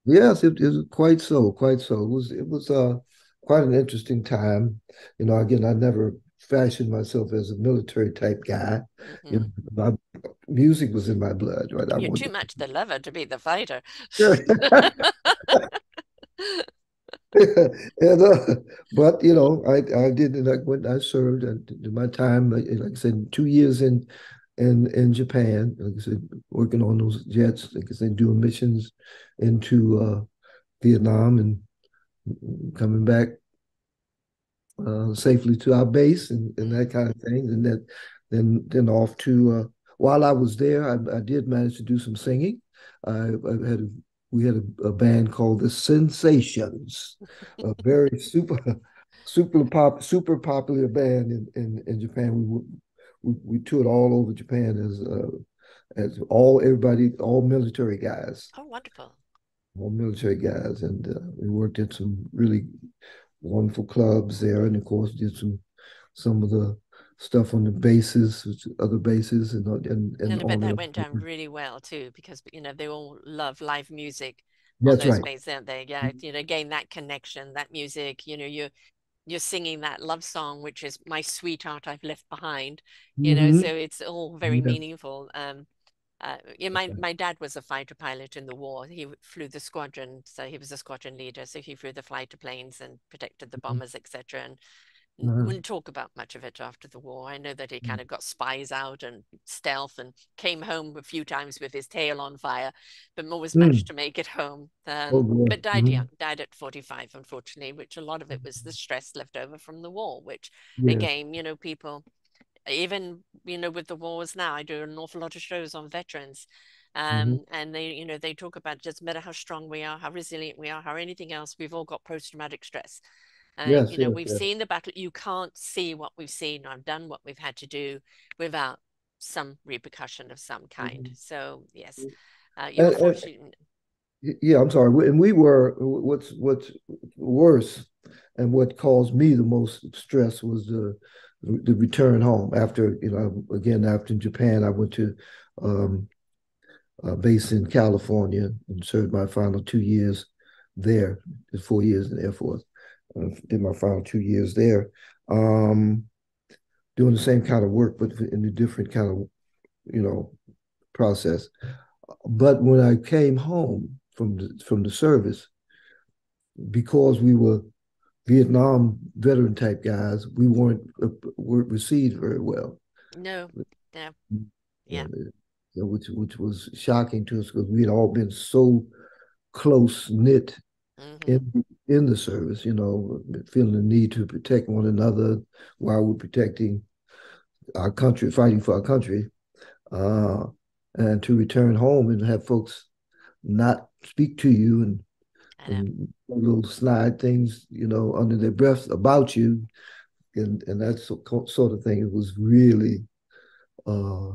Yes, it is quite so, quite so. It was quite an interesting time. Again, I never fashioned myself as a military type guy. You Hmm. know, my music was in my blood, right? I You're too wanted much the lover to be the fighter. to. and but I did like when I served and did my time, like I said, 2 years in Japan. Like I said, working on those jets. Like I said, doing missions into Vietnam and coming back safely to our base and that Mm. kind of thing. And then off to while I was there, I did manage to do some singing. I had we had a band called the Sensations, a very super popular band in Japan. We toured all over Japan as all military guys, Oh, wonderful. and we worked at some really wonderful clubs there, and of course did some of the stuff on the bases, other bases, and And I bet on that the. went down really well too, because they all love live music on That's those right. bases, don't they? Yeah, again, that connection, that music, you're singing that love song, which is My Sweetheart I've Left Behind, so Hmm. it's all very Yeah. meaningful. Yeah, my dad was a fighter pilot in the war. He flew the squadron, so he was a squadron leader. So he flew the fighter planes and protected the bombers, etc. And Uh-huh. wouldn't talk about much of it after the war. I know that he kind of got spies out and stealth and came home a few times with his tail on fire, but always managed Mm. to make it home. Oh boy. But died young, Mhm. died at 45, unfortunately, which a lot of it was the stress left over from the war, which Yes. again, people even with the wars now, I do an awful lot of shows on veterans, Hmm. and they talk about it doesn't matter how strong we are, how resilient we are, how anything else, we've all got post-traumatic stress. Yes, yes, We've yes. seen the battle. You can't see what we've seen or done what we've had to do without some repercussion of some kind. Mhm. So yes, you And, were fortunate. yeah, I'm sorry. And we were what's worse, and what caused me the most stress was the return home after again after Japan. I went to um, base in California and served my final 2 years there. 4 years in the Air Force. Did my final 2 years there, doing the same kind of work, but in a different kind of you know process. But when I came home from the service, because we were Vietnam veteran type guys, we weren't received very well. No, no, yeah. And, which was shocking to us because we had all been so close knit Hmm. in the service, feeling the need to protect one another while we're protecting our country, fighting for our country, uh, and to return home and have folks not speak to you I know. and little snide things, under their breath about you, and that sort of thing. It was really uh,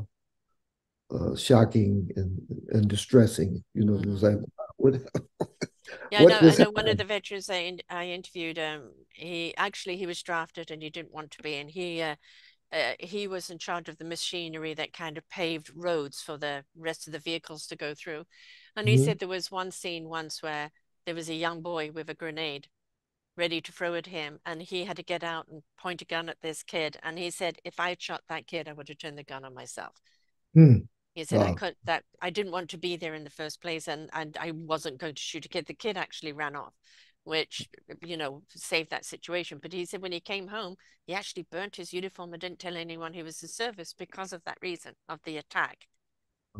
shocking and distressing. It was Hmm. like, what, Yeah, what I just know one of happened? the veterans I interviewed. He was drafted and he didn't want to be, and he was in charge of the machinery that kind of paved roads for the rest of the vehicles to go through. And he Mm-hmm. said there was one scene once where there was a young boy with a grenade ready to throw at him, and he had to get out and point a gun at this kid. And he said, if I had shot that kid, I would have turned the gun on myself. Hmm. He said, Wow. I didn't want to be there in the first place, and I wasn't going to shoot a kid. The kid actually ran off, which, saved that situation. But he said when he came home, he actually burnt his uniform and didn't tell anyone he was in service because of that reason of the attack.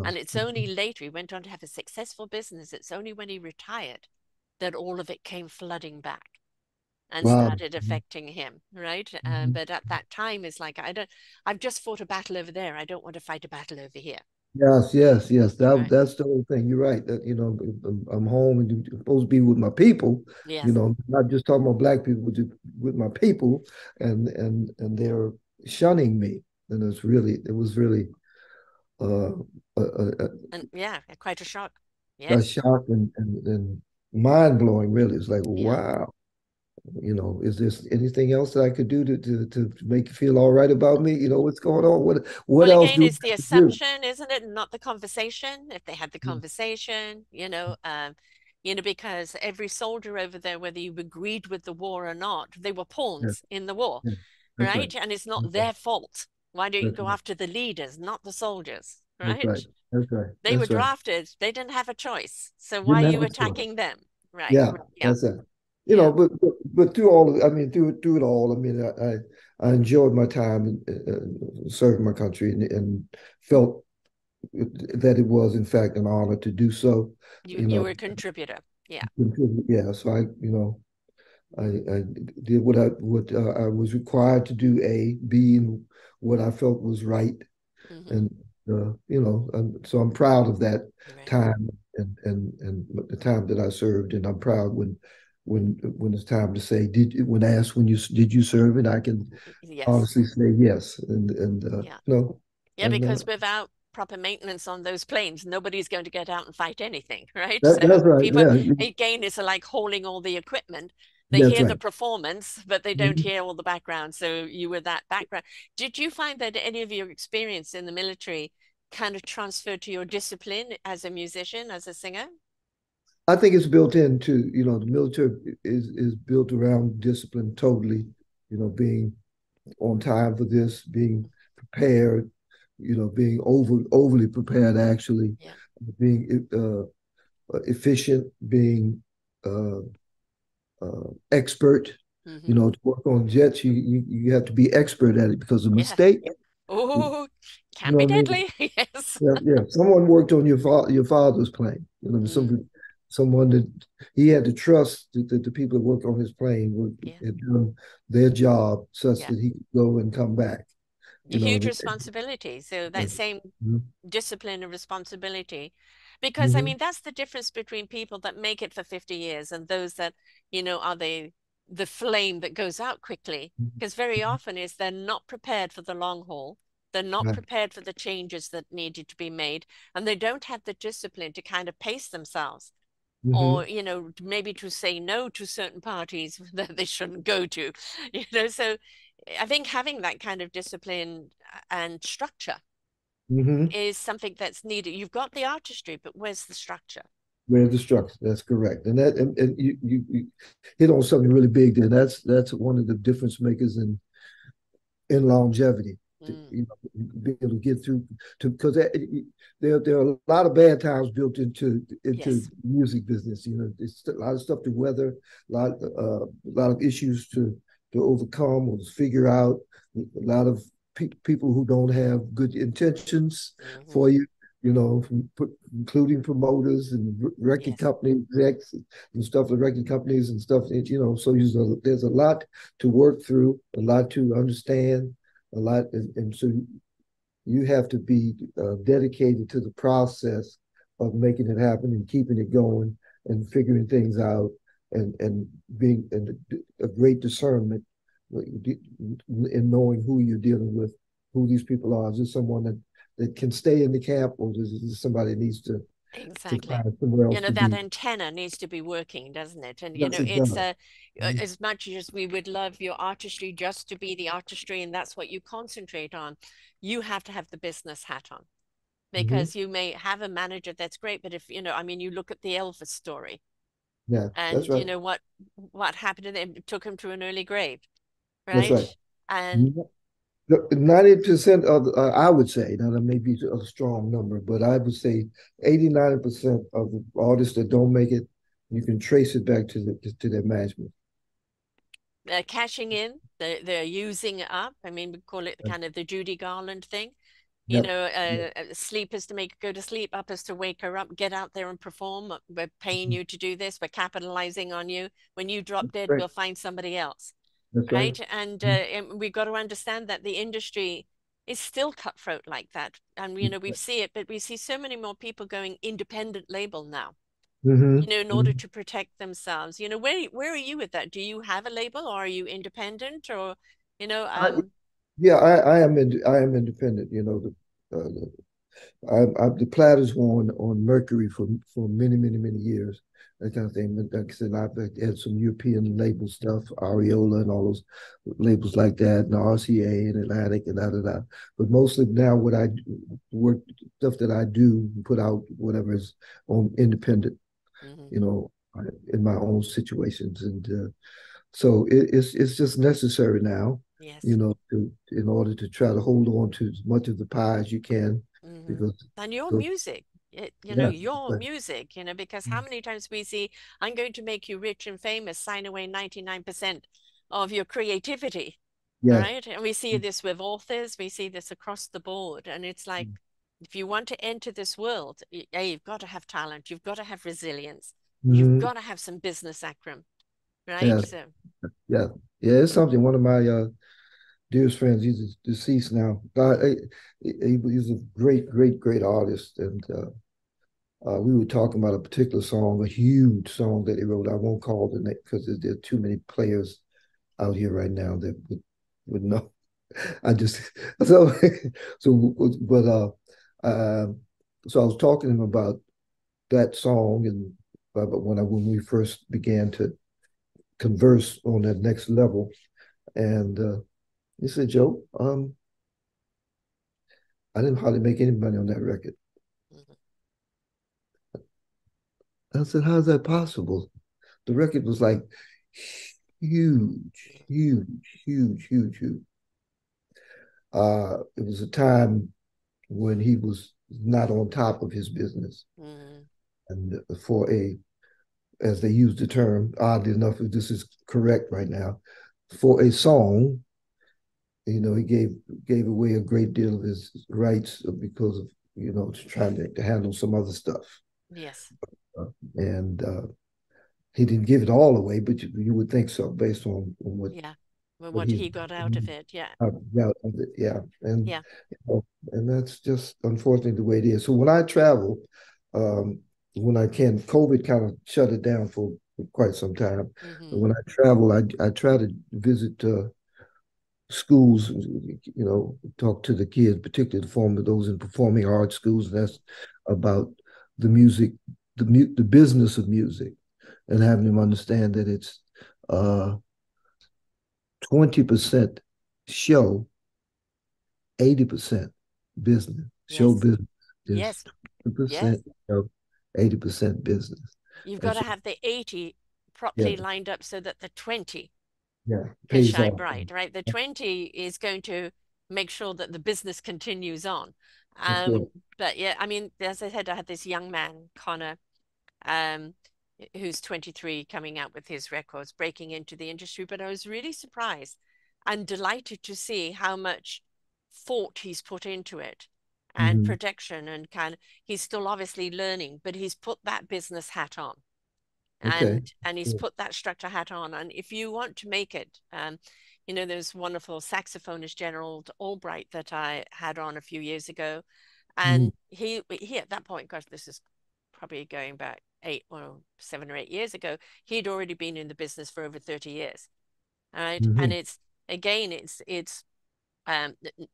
And it's only later he went on to have a successful business. It's only when he retired that all of it came flooding back and Wow. started affecting him, right? Mhm. But at that time, it's like I've just fought a battle over there. I don't want to fight a battle over here, Yes, yes, yes. right? That's the whole thing. You're right. That I'm home and you're supposed to be with my people. Yes. Not just talking about black people, but with my people, and they're shunning me, and it was really uh, a, a, And yeah, quite a shock. a Yes. shock and mind blowing. Really, it's like Yeah. wow. Is there anything else that I could do to make you feel all right about me? What's going on? What Well, else again, do it's I the have to do? assumption, isn't it? Not the conversation. If they had the conversation, because every soldier over there, whether you agreed with the war or not, they were Yeah, pawns in the war, yeah, that's right. right? And it's not That's right. their fault. Why don't you That's go right. after the leaders, not the soldiers, That's right. right? That's right. They were That's right. drafted. They didn't have a choice. So why Didn't are have you a choice. attacking them? Right. Yeah, Yeah. that's it. Yeah. But through all, I mean, through it all, I mean, I enjoyed my time serving my country and felt that it was in fact an honor to do so. You You you know, were a contributor. Yeah. yeah. So I did what I was required to do. A, B, and what I felt was right, Hmm. and so I'm proud of that Right. time and the time that I served, and I'm proud when it's time to say when asked when you did you serve, and I can Yes. honestly say yes, and Yeah. no, Yeah, and because without proper maintenance on those planes, nobody's going to get out and fight anything, right? that's So right. people, Yeah, again, it's like hauling all the equipment. They that's hear the right. performance, but they don't Mhm. hear all the background. So you were that background. Did you find that any of your experience in the military kind of transferred to your discipline as a musician, as a singer? I think it's built into, the military is built around discipline totally, being on time for this, being prepared, being overly prepared actually, Yeah. being efficient, being uh, expert. Hmm. To work on jets, you have to be expert at it because a Yeah. mistake, you Oh, can know be what I mean? deadly. Yes. Yeah, yeah. Someone worked on your father's plane. Mm, Someone that he had to trust that the people that worked on his plane yeah. had done their job such Yeah. that he could go and come back. A You know, huge and responsibility. So yeah. that same Mhm. discipline and responsibility, because I Mhm. mean that's the difference between people that make it for 50 years and those that are the flame that goes out quickly, because very often is they're not prepared for the long haul. They're not Right. prepared for the changes that needed to be made, and they don't have the discipline to kind of pace themselves, or Mhm. maybe to say no to certain parties that they shouldn't go to. So I think having that kind of discipline and structure Mhm. is something that's needed. You've got the artistry, but where's the structure? Where's the structure? That's correct. And you hit on something really big there. That's one of the difference makers in longevity. To, Mm, be able to get through to because there are a lot of bad times built into yes. music business. It's a lot of stuff to weather, a lot of issues to overcome or to figure out. A lot of people who don't have good intentions Hmm. for you. Including promoters and record Yes. company execs and stuff, the record companies and stuff. So there's a lot to work through, a lot to understand, a lot, and so you have to be dedicated to the process of making it happen and keeping it going and figuring things out and being a great discernment in knowing who you're dealing with, who these people are. Is this someone that can stay in the camp, or is this somebody that needs to Exactly. find somewhere else to That be? antenna needs to be working, doesn't it? And Yes, it it's does. Mhm. as much as we would love your artistry just to be the artistry, and that's what you concentrate on, you have to have the business hat on, Mhm. because you may have a manager that's great, but if I mean, you look at the Elvis story, Yeah, that's and right. what happened to them, it took him to an early grave, That's right? right. And 90% of, I would say, now that may be a strong number, but I would say 89% of the artists that don't make it, you can trace it back to their management. they're cashing in, they're using it up. I mean, we call it kind of the Judy Garland thing. Yep. Yep. Sleep is to make her go to sleep, up is to wake her up, get out there and perform. We're paying you to do this, we're capitalizing on you. When you drop dead, Right. we'll find somebody else, That's right. right? And we've got to understand that the industry is still cutthroat like that. And, we see it, but we see so many more people going independent label now, Mm-hmm. in order to protect themselves. Where are you with that? Do you have a label, or are you independent, or, you know, I, um, yeah, I am independent. The Platters were on Mercury for many, many, many years. That kind of thing. But like I said, I've had some European label stuff, Ariola and all those labels like that, and RCA and Atlantic and da da da. But mostly now, work stuff that I do put out, whatever is on independent, Hmm. you know, in my own situations, and so it's just necessary now, Yes. in order to try to hold on to as much of the pie as you can, Hmm. because And your so music, yeah. your music, because how many times we see, I'm going to make you rich and famous, sign away 99% of your creativity, Yes. right? And we see this with authors, we see this across the board. And it's like, if you want to enter this world, you've got to have talent, you've got to have resilience, you've Mm-hmm. got to have some business acumen, right? Yes. So, Yeah. Yeah. It's something. One of my dearest friends, he's deceased now. He's a great, great, great artist, and we were talking about a particular song, a huge song that he wrote. I won't call the name because there are too many players out here right now that would know. I just so so but uh so I was talking to him about that song, and but when we first began to converse on that next level, and he said, Joe, I didn't hardly make any money on that record. mhm, I said, how's that possible? The record was like huge, mhm, huge, huge, huge, huge. It was a time when he was not on top of his business. mhm, And for as they use the term, oddly enough, if this is correct right now, for a song, he gave away a great deal of his rights because of, trying to handle some other stuff. yes, And he didn't give it all away, but you would think so based on yeah. Well, what what he's he got out of it, yeah, out of it. Yeah. And yeah. and that's just unfortunately the way it is. So when I travel, um, when I can, COVID kind of shut it down for quite some time. But Hmm. when I travel, I try to visit schools, talk to the kids, particularly those in performing arts schools. And that's about the music, the business of music, and having them understand that it's uh, 20% show, 80% business. Show Yes, business is yes, 20% yes. show, 80% business. You've got And to so, have the 80 yeah, properly lined up so that the 20 yeah, can pays shine off. bright, right? The 20 is going to make sure that the business continues on. That's right. But yeah, I mean, as I said, I had this young man, Connor, um, who's 23, coming out with his records, breaking into the industry. But I was really surprised and delighted to see how much thought he's put into it and Mm-hmm. protection and he's still obviously learning, but he's put that business hat on Okay. and he's Yeah. put that structure hat on. And if you want to make it, there's wonderful saxophonist Gerald Albright that I had on a few years ago, Mm-hmm. and he at that point, gosh, this is probably going back 7 or 8 years ago. He'd already been in the business for over 30 years. All right, and Mm-hmm. it's again, it's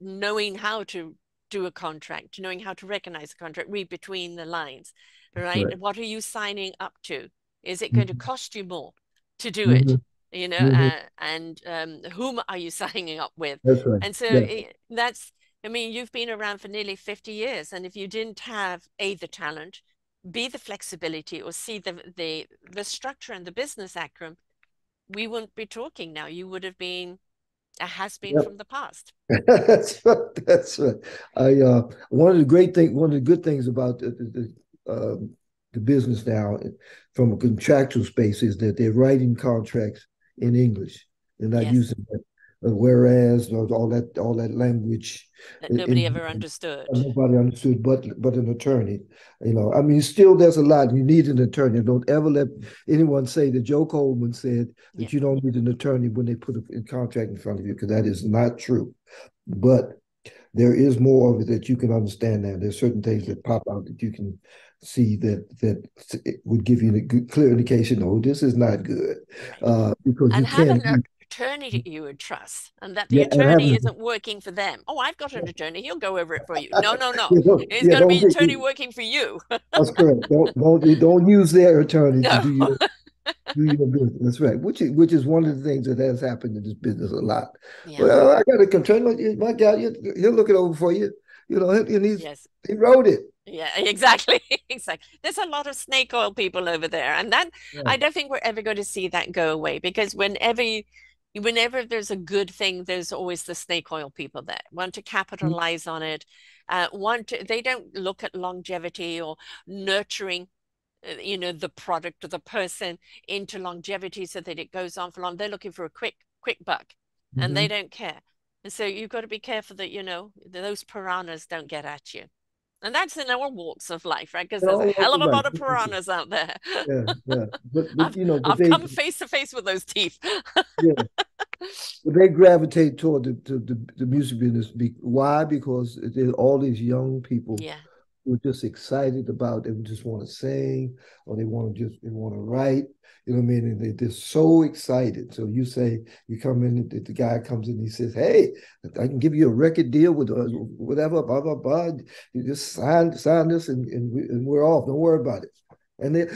knowing how to do a contract, knowing how to recognize a contract, read between the lines, right? Right. What are you signing up to? Is it going to Mm-hmm. cost you more to do Mm-hmm. it? Mm-hmm. And whom are you signing up with? That's right. And so Yeah. I mean, you've been around for nearly 50 years, and if you didn't have the talent, B, the flexibility, or C, the structure and the business acumen, we wouldn't be talking now. You would have been a has been Yep. from the past. That's right. That's right. I one of the good things about the business now, from a contractual space, is that they're writing contracts in English. They're not Yes, using that, whereas all that language that nobody in ever understood. nobody understood but an attorney. I mean, still there's a lot. You need an attorney. Don't ever let anyone say that Joe Coleman said Yeah. that you don't need an attorney when they put a contract in front of you, because that is not true. But there is more of it that you can understand now. There's certain things Yeah. that pop out that you can see that it would give you a good, clear indication. Oh, this is not good, Right. because you And have can an read. attorney you would trust, and that the Yeah, and attorney having isn't working for them. Oh, I've got an attorney, he'll go over it for you. No, no, no. yeah, It's yeah, got to don't be an think attorney working for you. that's correct. Don't use their attorney to No. do your business. That's right. Which is one of the things that has happened in this business a lot. Yeah. Well, I got a contract. My guy, he'll look it over for you. And Yes. he wrote it. Yeah, exactly. Exactly. There's a lot of snake oil people over there. And that Yeah. I don't think we're ever going to see that go away because whenever there's a good thing, there's always the snake oil people that want to capitalize on it. They don't look at longevity or nurturing, the product or the person into longevity so that it goes on for long. They're looking for a quick buck and they Mm-hmm. don't care. And so you've got to be careful that, those piranhas don't get at you. And that's in all walks of life, right? Because there's a All hell of a right. lot of piranhas out there. Yeah, yeah. But I've but I've come face to face with those teeth. yeah, but they gravitate toward the music business. Why? Because there's all these young people Yeah. who are just excited about it, just want to sing, or they want to write. You know what I mean? And they're so excited. So you come in, the guy comes in, he says, "Hey, I can give you a record deal with whatever, blah blah blah. You just sign this, and we're off. Don't worry about it." And they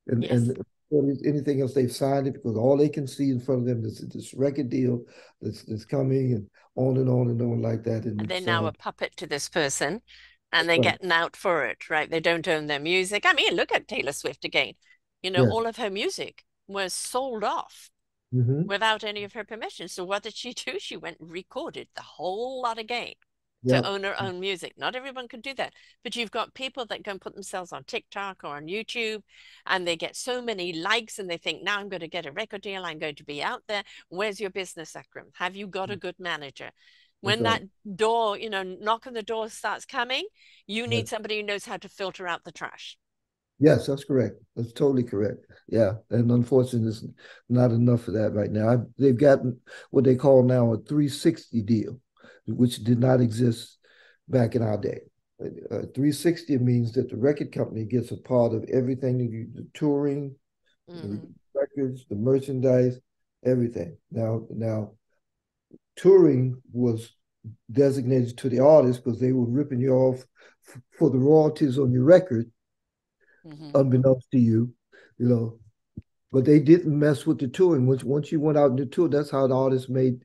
Yes. and anything else they've signed it because all they can see in front of them is this record deal that's coming and on like that. And And they're it's now a puppet to this person and they're right. getting out for it, right? They don't own their music. I mean, look at Taylor Swift again. Yes. All of her music was sold off Mm-hmm. without any of her permission. So what did she do? She went and recorded the whole lot again to Yeah. own her own music. Not everyone can do that, but you've got people that go and put themselves on TikTok or on YouTube and they get so many likes and they think, now I'm going to get a record deal. I'm going to be out there. Where's your business, Akram? Have you got a good manager? That's When right. that door, knock on the door starts coming, you Yeah. need somebody who knows how to filter out the trash. Yes, that's correct. That's totally correct. Yeah. And unfortunately, there's not enough of that right now. They've gotten what they call now a 360 deal, which did not exist back in our day. 360 means that the record company gets a part of everything, the touring, the Mm-hmm. records, the merchandise, everything. Now, touring was designated to the artist because they were ripping you off for the royalties on your record, Mm-hmm. unbeknownst to you, you know. But they didn't mess with the touring. Once you went out in the tour, that's how the artist made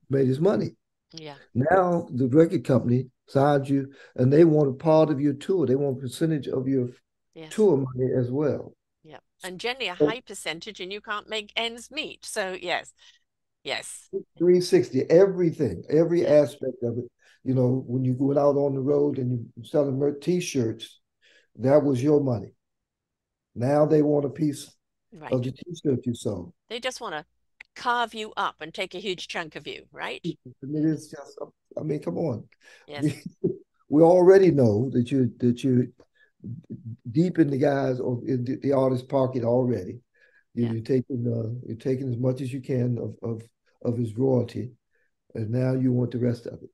his money. Yeah. Now the record company signs you, and they want a part of your tour. They want a percentage of your Yes. tour money as well. Yeah. And generally a So high percentage, and you can't make ends meet. So yes. Yes. 360, everything, every Yeah. aspect of it. When you went out on the road and you selling t-shirts, that was your money. Now they want a piece of Right. the t-shirt you sold. They just want to carve you up and take a huge chunk of you, right? I mean, it's just, I mean, come on. Yes. We already know that you're deep in the guys or in the artist's pocket already. Yeah. You're taking as much as you can of his royalty, and now you want the rest of it.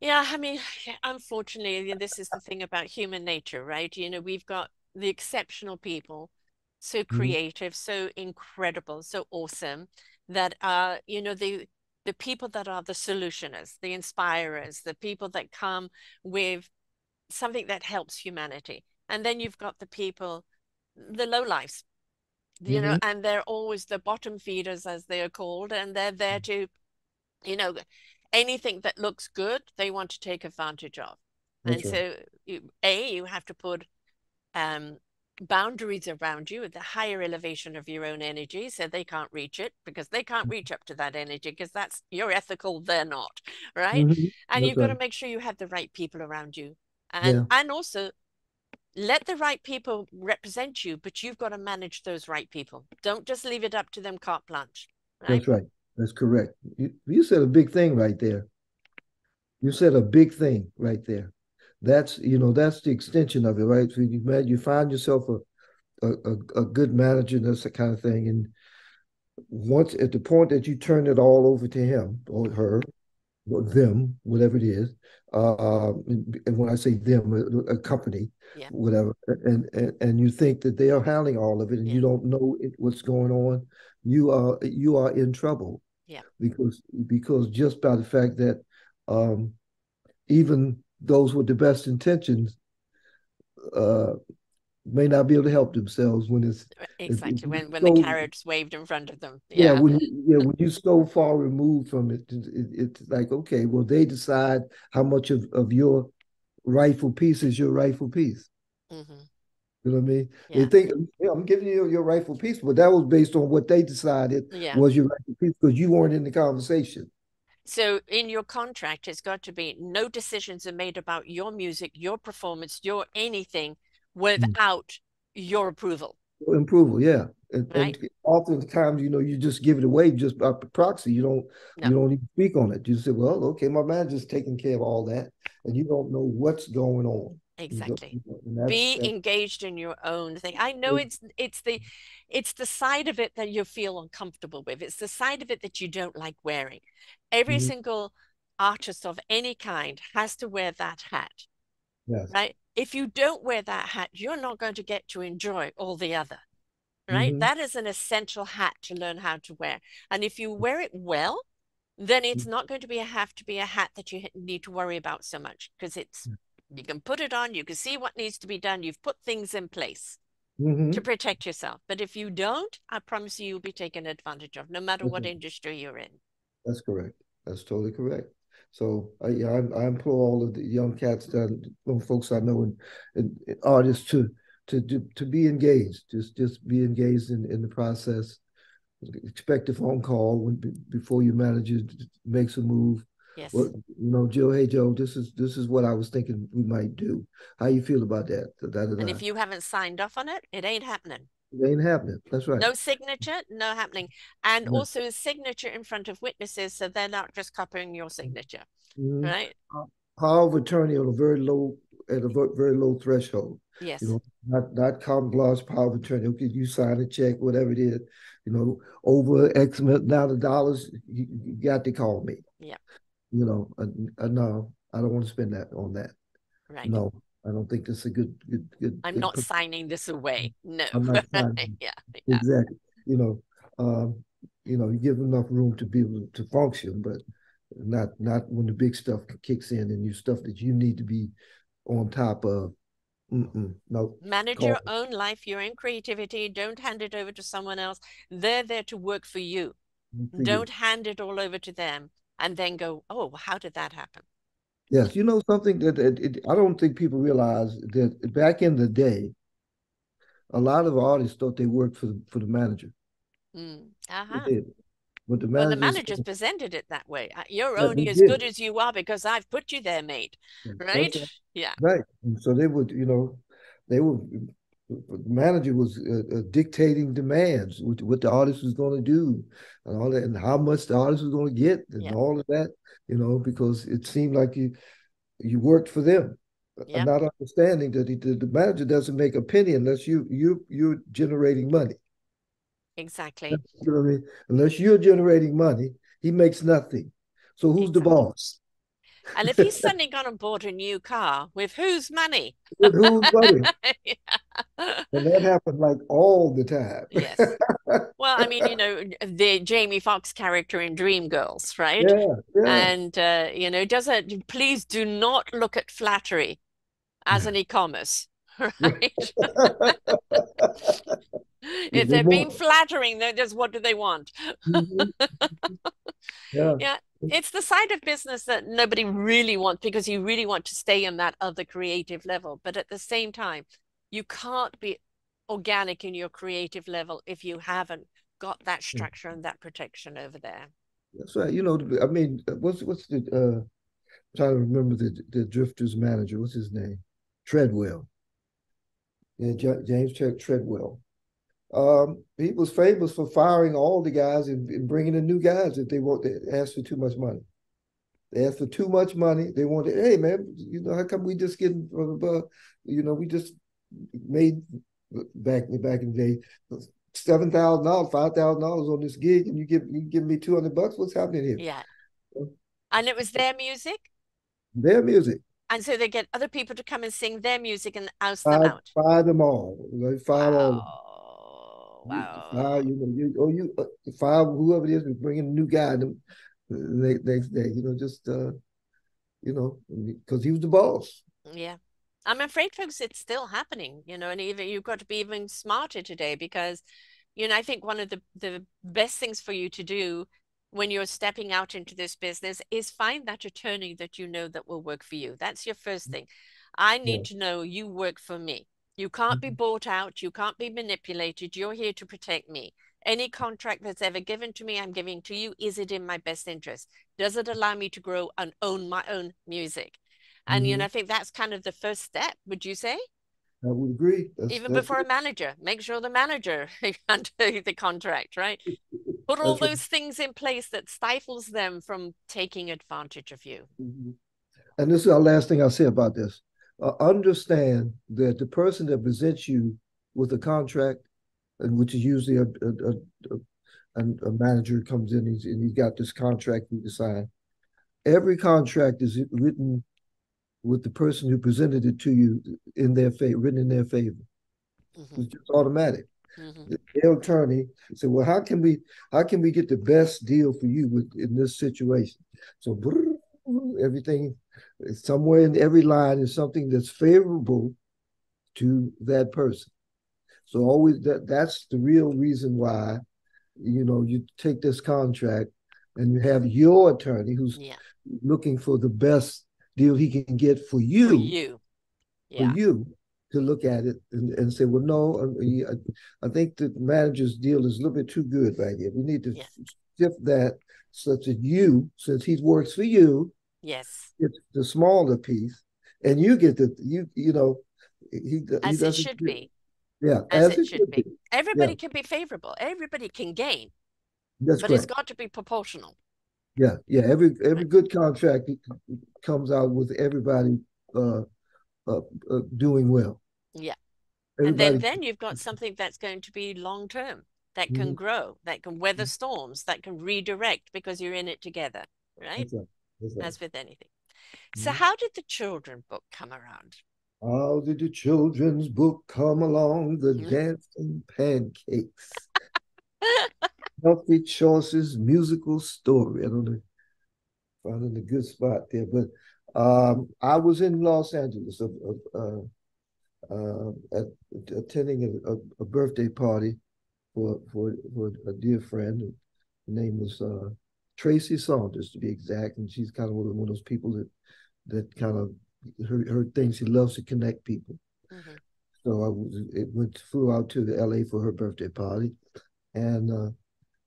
Yeah, I mean, unfortunately, this is the thing about human nature, right? We've got the exceptional people, so Mhm. creative, so incredible, so awesome, that are, the people that are the solutionists, the inspirers, the people that come with something that helps humanity. And then you've got the people, the low lives, Mhm. and they're always the bottom feeders, as they are called, and they're there to, you know, anything that looks good, they want to take advantage of. That's And right. so, you have to put um, boundaries around you at the higher elevation of your own energy so they can't reach it because they can't reach up to that energy because that's you're ethical, they're not, right? Mhm. And That's you've got to right. make sure you have the right people around you and Yeah, and also let the right people represent you, but you've got to manage those right people. Don't just leave it up to them carte blanche, right? that's right. That's correct. You said a big thing right there. You said a big thing right there. That's the extension of it, right? So you find yourself a good manager, and that's the kind of thing. And once at the point that you turn it all over to him or her, them, whatever it is. And when I say them, a company, Yeah. whatever, and you think that they are handling all of it, and Yeah. you don't know what's going on, you are in trouble Yeah. because just by the fact that um, even those with the best intentions uh, may not be able to help themselves when Exactly. it's When the so carrot's waved in front of them. yeah, Yeah. when you so far removed from it, it's like, okay, well, they decide how much of your rightful piece is your rightful piece. Hmm. You know what I mean? They Yeah. think, yeah, I'm giving you your rightful piece, but that was based on what they decided Yeah. was your rightful piece because you weren't in the conversation. So in your contract, it's got to be no decisions are made about your music, your performance, your anything Mm. without your approval, Approval, yeah. right? And oftentimes, you just give it away just by proxy. No, You don't even speak on it. You say, well, okay, my manager's taking care of all that, and you don't know what's going on. exactly. And Be engaged in your own thing. I know it's the side of it that you feel uncomfortable with. It's the side of it that you don't like wearing. Every Mhm. single artist of any kind has to wear that hat, Yes. right? If you don't wear that hat, you're not going to get to enjoy all the other, right? Hmm. That is an essential hat to learn how to wear. And if you wear it well, then it's not going to have to be a hat that you need to worry about so much because you can put it on, you can see what needs to be done, you've put things in place to Hmm. protect yourself. But if you don't, I promise you'll be taken advantage of, no matter what industry you're in. That's correct. That's totally correct. So yeah, I implore all of the young cats young folks I know and artists to be engaged. Just be engaged in the process. Expect a phone call before your manager makes a move. Well, Yes. Joe, hey Joe, this is what I was thinking we might do. How you feel about that? Da, da, And da. if you haven't signed off on it, it ain't happening. It ain't happening. That's right. No signature, no happening. And Yeah. also a signature in front of witnesses so they're not just copying your signature, Mhm. right? Power of attorney on a very low very low threshold. Yes. Not carte blanche power of attorney. Okay, you sign a check, whatever it is. Over X amount of dollars, you got to call me. Yeah. No, I don't want to spend that on that. Right. No, I don't think that's a I'm not signing this away. No. I'm not signing. Yeah. Yeah. Exactly. You know, um, you give enough room to be able to function, but not when the big stuff kicks in and you stuff that you need to be on top of. No, Manage call your own life, your own creativity. Don't hand it over to someone else. They're there to work for you. for you. Don't hand it all over to them and then go, oh, how did that happen? Yes, something that I don't think people realize that back in the day, a lot of artists thought they worked for the manager. They Uh-huh. did, but the Well, the managers managers presented it that way. You're that they only as did. good as you are because I've put you there, mate. That's Right? right. Yeah. Right. And so they would, the manager was dictating demands, what the artist was going to do, and all that, and how much the artist was going to get, and Yeah. all of that, because it seemed like you worked for them, Yep. not understanding that the manager doesn't make a penny unless you're generating money. Exactly. You know what I mean? Unless you're generating money, he makes nothing. So who's the Exactly. boss? And if he's suddenly gone on board a new car with whose money? With who's money? Yeah. And that happened like all the time. Yes. Well, I mean, the Jamie Foxx character in Dreamgirls, right? Yeah, yeah. And doesn't please do not look at flattery as an e-commerce, right? Yeah, If they they're being want. flattering, they're just what do they want? Mhm. Yeah. Yeah, it's the side of business that nobody really wants because you really want to stay in that other creative level. But at the same time, you can't be organic in your creative level if you haven't got that structure and that protection over there. That's right. I mean, what's the trying to remember the Drifters manager. What's his name? Treadwell. Yeah, James Treadwell. He was famous for firing all the guys and bringing in new guys if they asked for too much money. They asked for too much money. They wanted, hey man, how come we just getting we just made back in the day $7,000, $5,000 on this gig, and you give me $200. What's happening here? Yeah. And it was their music? Their music. And so they get other people to come and sing their music and oust them Fire, out. fire them all. They fire all. Wow. Fire, Wow. fire whoever it is, bringing a new guy. Them next day, just because he was the boss. Yeah. I'm afraid, folks, it's still happening, and even you've got to be even smarter today because, I think one of the best things for you to do when you're stepping out into this business is find that attorney that you know that will work for you. That's your first thing. I need Yeah. to know you work for me. You can't be bought out. You can't be manipulated. You're here to protect me. Any contract that's ever given to me, I'm giving to you. Is it in my best interest? Does it allow me to grow and own my own music? And Mm-hmm. I think that's kind of the first step, would you say? I would agree. Even That's before a manager, make sure the manager can do the contract, right? Put all that's right. those things in place that stifles them from taking advantage of you. Mhm. And this is our last thing I'll say about this. Understand that the person that presents you with a contract, and which is usually a manager comes in and he's got this contract you sign. Every contract is written with the person who presented it to you in their favor, written in their favor. Hmm. It's just automatic. Hmm. Their attorney said, "Well, how can we get the best deal for you in this situation?" So everything somewhere in every line is something that's favorable to that person. So always that's the real reason why you take this contract and you have your attorney who's Yeah, looking for the best deal he can get for for you you. for Yeah, you to look at it and say, well, no, I think the manager's deal is a little bit too good right here. We need to yeah, shift that such that you, since he works for you, yes, gets the smaller piece, and you get he as it doesn't should get, be, yeah, as as it it should should be. be. Yeah, Everybody can be favorable. Everybody can gain, that's but it's correct. got to be proportional, Yeah, yeah. Every right? good contract comes out with everybody uh, doing well. Yeah. And then Everybody. then you've got something that's going to be long term, that can Mhm. grow, that can weather storms, that can redirect because you're in it together, right? That's right. That's right. As with anything. So Mhm. how did the children book come around? How did the children's book come along? The dancing pancakes. Healthy choices, musical story. I don't know, finding a good spot there, but I was in Los Angeles at attending a birthday party for a dear friend. Her name was Tracy Saunders, to be exact, and she's kind of one of those people that kind of her thing. She loves to connect people. Mm-hmm. So flew out to the LA for her birthday party, and a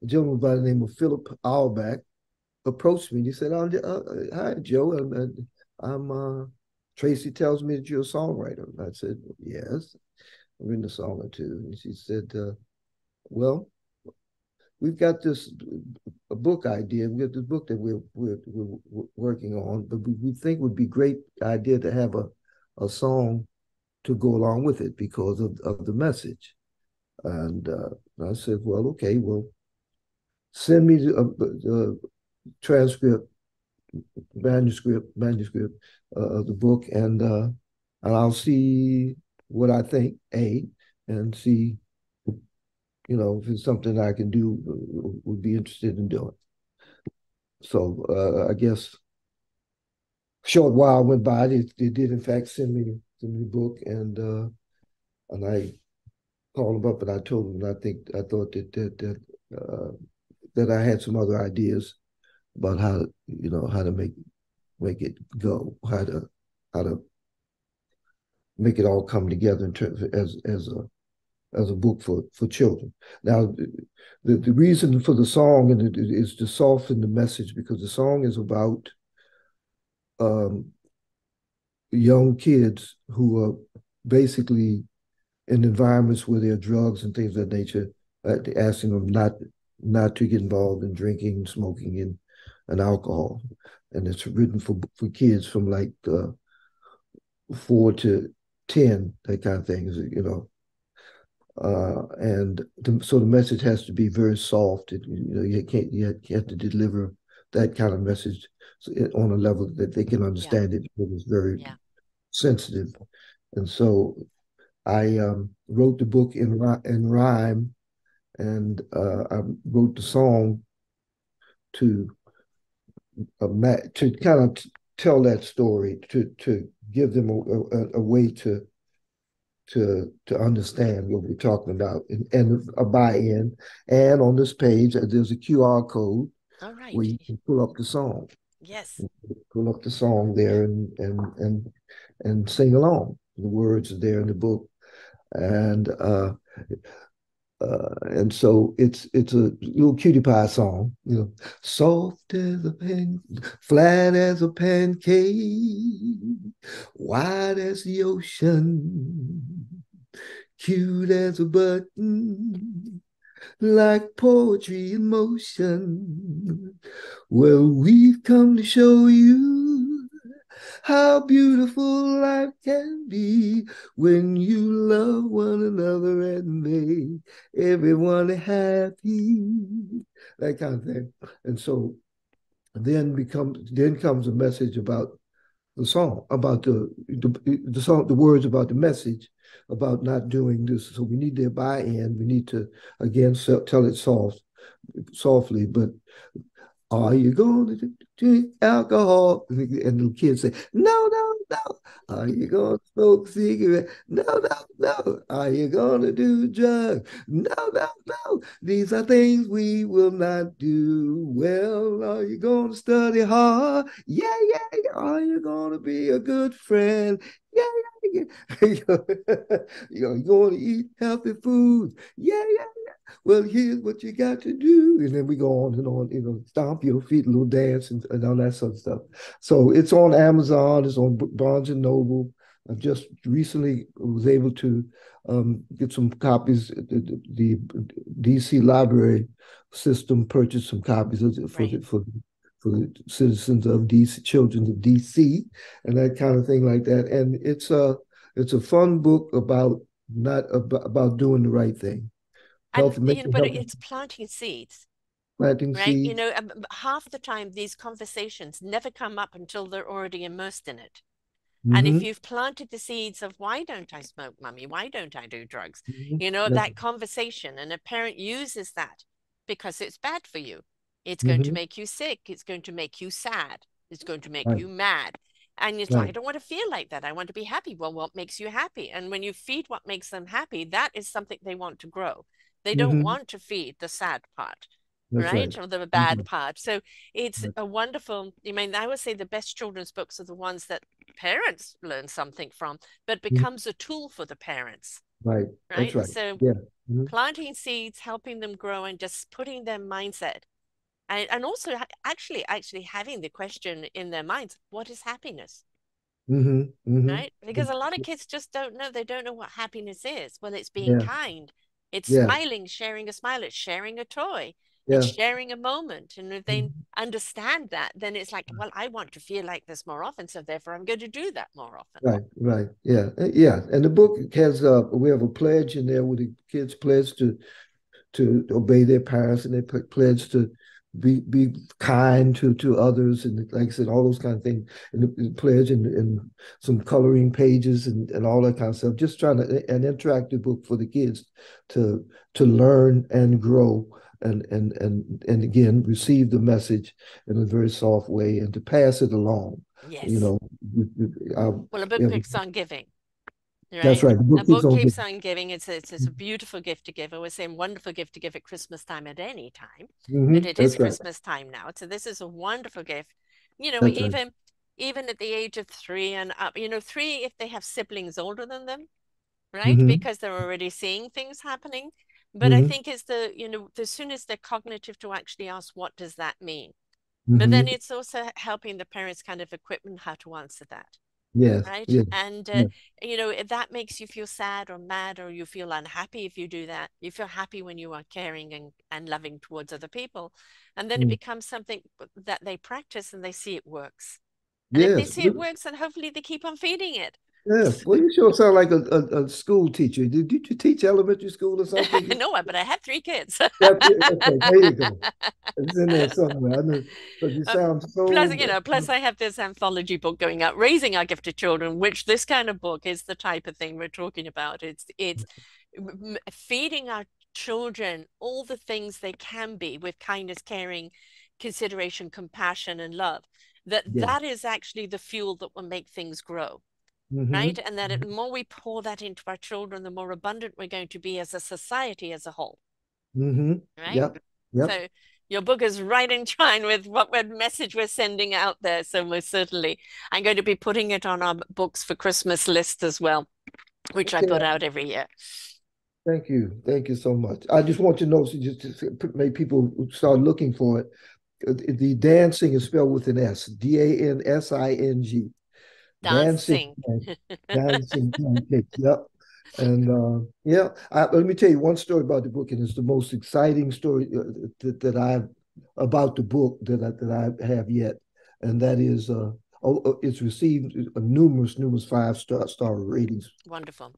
gentleman by the name of Philip Auerbach approached me and he said, "Oh, hi, Joe. I'm Tracy tells me that you're a songwriter." And I said, "Yes, I've written a song or two." And she said, "Well, we've got this a book idea. We got this book that we're working on, but we think it would be a great idea to have a song to go along with it because of the message." And I said, "Well, okay, well, send me the transcript, manuscript of the book, and I'll see what I think, and see, if it's something I can do, would be interested in doing." So I guess a short while went by. They did in fact send me the book, and I called them up and I told them I thought that I had some other ideas about how to make it go, how to make it all come together in terms as a book for children. Now, the reason for the song is to soften the message because the song is about um, young kids who are basically in environments where there are drugs and things of that nature, asking them not to get involved in drinking, smoking, and alcohol. And it's written for kids from like 4 to 10, that kind of thing. And so the message has to be very soft. You have to deliver that kind of message on a level that they can Yeah. understand it. It was very Yeah. sensitive, and so I wrote the book in rhyme, and I wrote the song to to kind of tell that story, to give them a way to understand what we're talking about, and a buy-in. And on this page, there's a QR code All where right. you can pull up the song, Yes. pull up the song there, and sing along. The words are there in the book, and so it's a little cutie pie song, soft as a flat as a pancake, wide as the ocean, cute as a button, like poetry in motion. Well, we've come to show you how beautiful life can be when you love one another and make everyone happy. That kind of thing. And so then comes a message about the song, about the song, the words about the message about not doing this. So we need their buy-in. We need to again tell it softly, but are you going to drink alcohol? And the kids say, no, no, no. Are you going to smoke cigarette? No, no, no. Are you going to do drugs? No, no, no. These are things we will not do. Well, are you going to study hard? Yeah, yeah, yeah. Are you going to be a good friend? Yeah, yeah, yeah. You're going to eat healthy food? Yeah, yeah, well, here's what you got to do. And then we go on and on, stomp your feet, a little dance and all that sort of stuff. So it's on Amazon, it's on Barnes and Noble. I just recently was able to get some copies. The DC library system purchased some copies Right. for the citizens of DC, children of DC, and that kind of thing like that. And it's a fun book about not about doing the right thing, And making but healthy it's planting seeds, planting right? seeds. Half the time these conversations never come up until they're already immersed in it. And if Mm-hmm, you've planted the seeds of why don't I smoke, mummy? Why don't I do drugs? mm-hmm. That conversation, and a parent uses that because it's bad for you. It's going to Mm-hmm. make you sick. It's going to make you sad. It's going to make Right, you mad. And it's like, right. I don't want to feel like that. I want to be happy. Well, what makes you happy? And when you feed what makes them happy, that is something they want to grow. They don't Mm-hmm. want to feed the sad part, That's right. right? Or the Mm-hmm. bad part. So it's a wonderful, I would say the best children's books are the ones that parents learn something from, but becomes a tool for the parents, Right. That's right? right. So Yeah. Mm-hmm. planting seeds, helping them grow, and just putting their mindset, and also actually having the question in their minds, what is happiness? Mm-hmm. Mm-hmm. Right? Because a lot of kids just don't know. They don't know what happiness is. Well, it's being Yeah. kind. It's Yeah. smiling, sharing a smile. It's sharing a toy. It's Yeah. sharing a moment. And if they Mhm. understand that, then it's like, well, I want to feel like this more often. So therefore, I'm going to do that more often. Right. Right. Yeah. Yeah. And the book has we have a pledge in there where the kids pledge to obey their parents, and they pledge to be kind to others, and like I said, all those kind of things, and the pledge and some coloring pages and all that kind of stuff. Just trying to an interactive book for the kids to learn and grow. And again, receive the message in a very soft way, and to pass it along. You Yes. know, Well, a book yeah, keeps on giving, that's right? right. The A book keeps book on keeps giving. on giving. It's a beautiful gift to give. I was saying wonderful gift to give at Christmas time at any time, but it is That's right. Christmas time now. So this is a wonderful gift. That's right. Even at the age of 3 and up, three if they have siblings older than them, right? hmm Because they're already seeing things happening. But I hmm think it's the soon as they're cognitive to actually ask, what does that mean? But then hmm it's also helping the parents kind of equip them how to answer that, Yes. right? Yeah. And Yeah. if that makes you feel sad or mad, or you feel unhappy, if you do that, you feel happy when you are caring and loving towards other people. And then it Mm. becomes something that they practice and they see it works. And if they Yes. see it works, then hopefully they keep on feeding it. Yeah. Well, you sure sound like a school teacher. Did you teach elementary school or something? No, but I had 3 kids. Yeah, okay, there you go. It's in there somewhere. I know, but you Um, sound plus, so. plus I have this anthology book going out, Raising Our Gifted Children, which this kind of book is the type of thing we're talking about. It's feeding our children all the things they can be with kindness, caring, consideration, compassion, and love. Yeah. That is actually the fuel that will make things grow, right? Mm-hmm. And that the more we pour that into our children, the more abundant we're going to be as a society as a whole, Mm-hmm. right? Yep. Yep. So your book is right in line with what message we're sending out there. So most certainly, I'm going to be putting it on our books for Christmas list as well, which I Okay. put out every year. Thank you. Thank you so much. I just want to know, so just to make people start looking for it. The dancing is spelled with an S, DANSING. Dancing, DanSing. dancing pancakes. Yep. And yeah, let me tell you one story about the book, and it's the most exciting story that I've about the book that I have yet, and that is it's received numerous five-star ratings, Wonderful.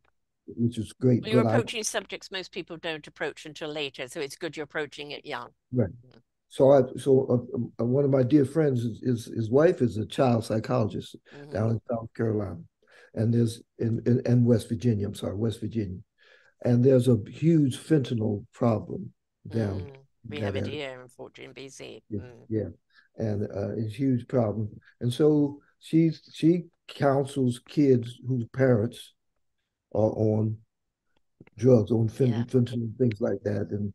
which is great. Well, you're But I approaching subjects most people don't approach until later, so it's good you're approaching it young. right. So one of my dear friends is his wife is a child psychologist Mm-hmm. down in South Carolina, and there's in West Virginia. I'm sorry, West Virginia, and there's a huge fentanyl problem down in We have that it area. here, unfortunately, in BC. Yeah, yeah, and it's a huge problem. And so she counsels kids whose parents are on drugs, on Yeah. fentanyl, things like that, and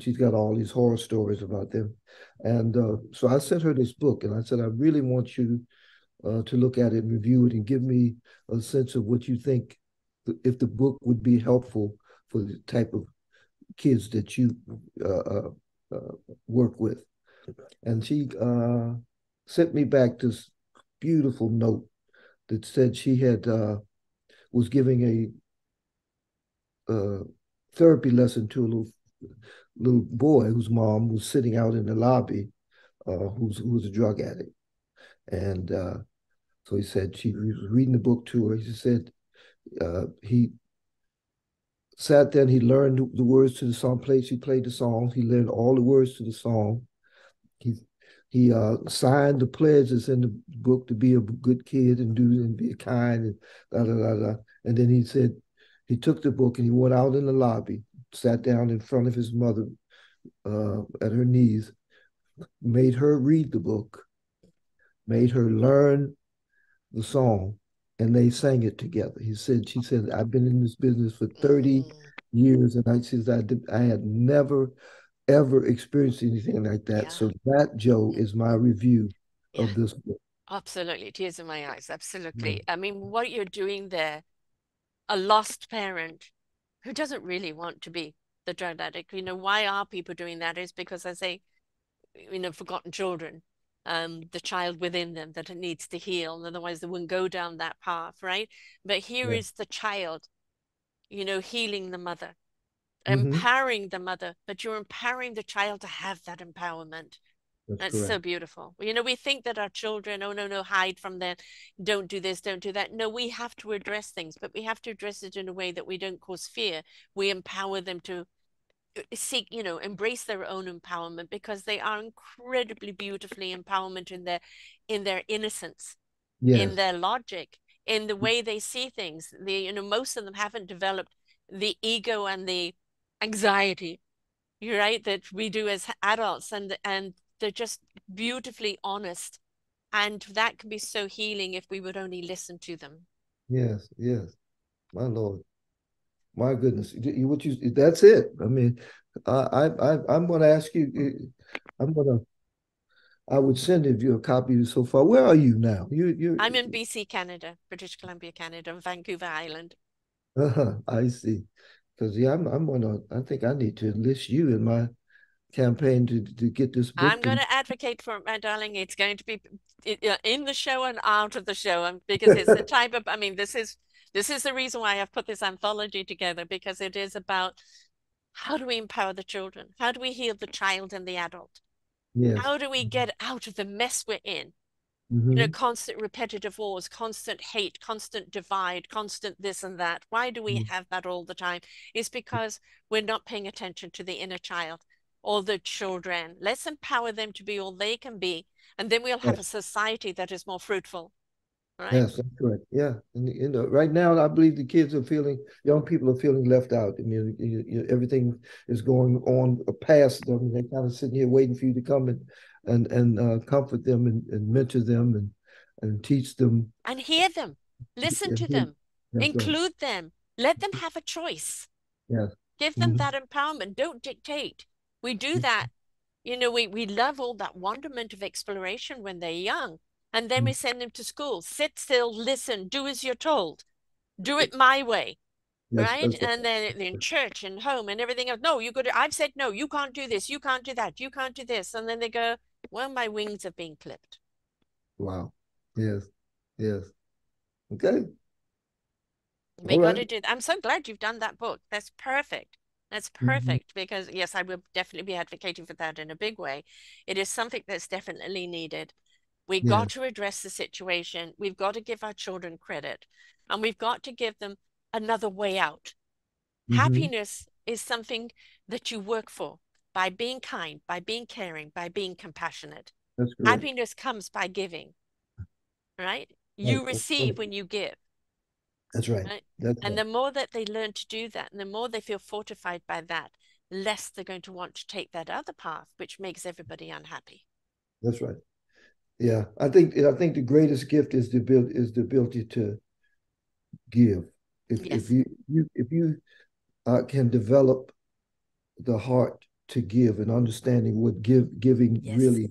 she's got all these horror stories about them. And so I sent her this book, and I said, I really want you to look at it and review it and give me a sense of what you think if the book would be helpful for the type of kids that you uh, uh, uh, work with. And she sent me back this beautiful note that said she had was giving a therapy lesson to a little boy whose mom was sitting out in the lobby, who was a drug addict, and so he said she was reading the book to her. He said he sat there and he learned the words to the song. She played the song. He learned all the words to the song. He he signed the pledge that's in the book to be a good kid and do and be kind and da da da da. And then he said he took the book and he went out in the lobby, sat down in front of his mother at her knees, made her read the book, made her learn the song, and they sang it together. She said, I've been in this business for 30 Mm, years, and I had never ever experienced anything like that. yeah. So that, Joe, is my review Yeah. of this book. Absolutely. Tears in my eyes. Yeah. Absolutely. I mean, what you're doing there, a lost parent who doesn't really want to be the drug addict. Why are people doing that is because I say, forgotten children, the child within them that it needs to heal. Otherwise, they wouldn't go down that path, right? But here Yeah. is the child, healing the mother, Mm-hmm. empowering the mother, but you're empowering the child to have that empowerment. That's That's correct. so beautiful. We think that our children, oh no, no, hide from them, don't do this, don't do that. No, we have to address things, but we have to address it in a way that we don't cause fear. We empower them to seek, embrace their own empowerment because they are incredibly beautifully empowerment in their innocence, in Yes. their logic, in the way they see things. Most of them haven't developed the ego and the anxiety, you're right, that we do as adults, and they're just beautifully honest. And that can be so healing if we would only listen to them. Yes. Yes. My Lord. My goodness. That's it. I mean, I'm going to ask you, I'm going to, I would send you a copy so far. Where are you now? I'm in BC, Canada, British Columbia, Canada, on Vancouver Island. I see. Because yeah, I think I need to enlist you in my campaign to get this I'm book going to, to advocate for it, my darling. It's going to be in the show and out of the show, because it's a type of. I mean, this is the reason why I've put this anthology together, because it is about how do we empower the children? How do we heal the child and the adult? yes. How do we get out of the mess we're in? Mm-hmm. Constant repetitive wars, constant hate, constant divide, constant this and that. Why do we have that all the time? It's because we're not paying attention to the inner child, all the children. Let's empower them to be all they can be. And then we'll have a Yes. society that is more fruitful, right? Yes, that's correct. Yeah, and right now, I believe the kids are feeling, young people are feeling left out. I mean, everything is going on past them. They're kind of sitting here waiting for you to come and comfort them and mentor them and teach them. And hear them, listen to And them, that's right. include them, let them have a choice. Yes. Give them Mhm. that empowerment. Don't dictate. We do that. We love all that wonderment of exploration when they're young. And then we send them to school. Sit still, listen, do as you're told. Do it my way, Yes, right? that's And right. then in church and home and everything else. No, you got to, I've said no, you can't do this, you can't do that, you can't do this. And then they go, well, my wings have been clipped. Wow. Yes. Yes. Okay. We All got right. to do that. I'm so glad you've done that book. That's perfect. That's Mhm. perfect because, yes, I will definitely be advocating for that in a big way. It is something that's definitely needed. We got Yes. to address the situation. We've got to give our children credit and we've got to give them another way out. Hmm. Happiness is something that you work for by being kind, by being caring, by being compassionate. That's correct. Happiness comes by giving, right? Right. You receive when you give. That's right. Right? That's And right. the more that they learn to do that, and the more they feel fortified by that, less they're going to want to take that other path, which makes everybody unhappy. That's right. Yeah. I think the greatest gift is the ability to give. If Yes, you can develop the heart to give and understanding what giving yes. really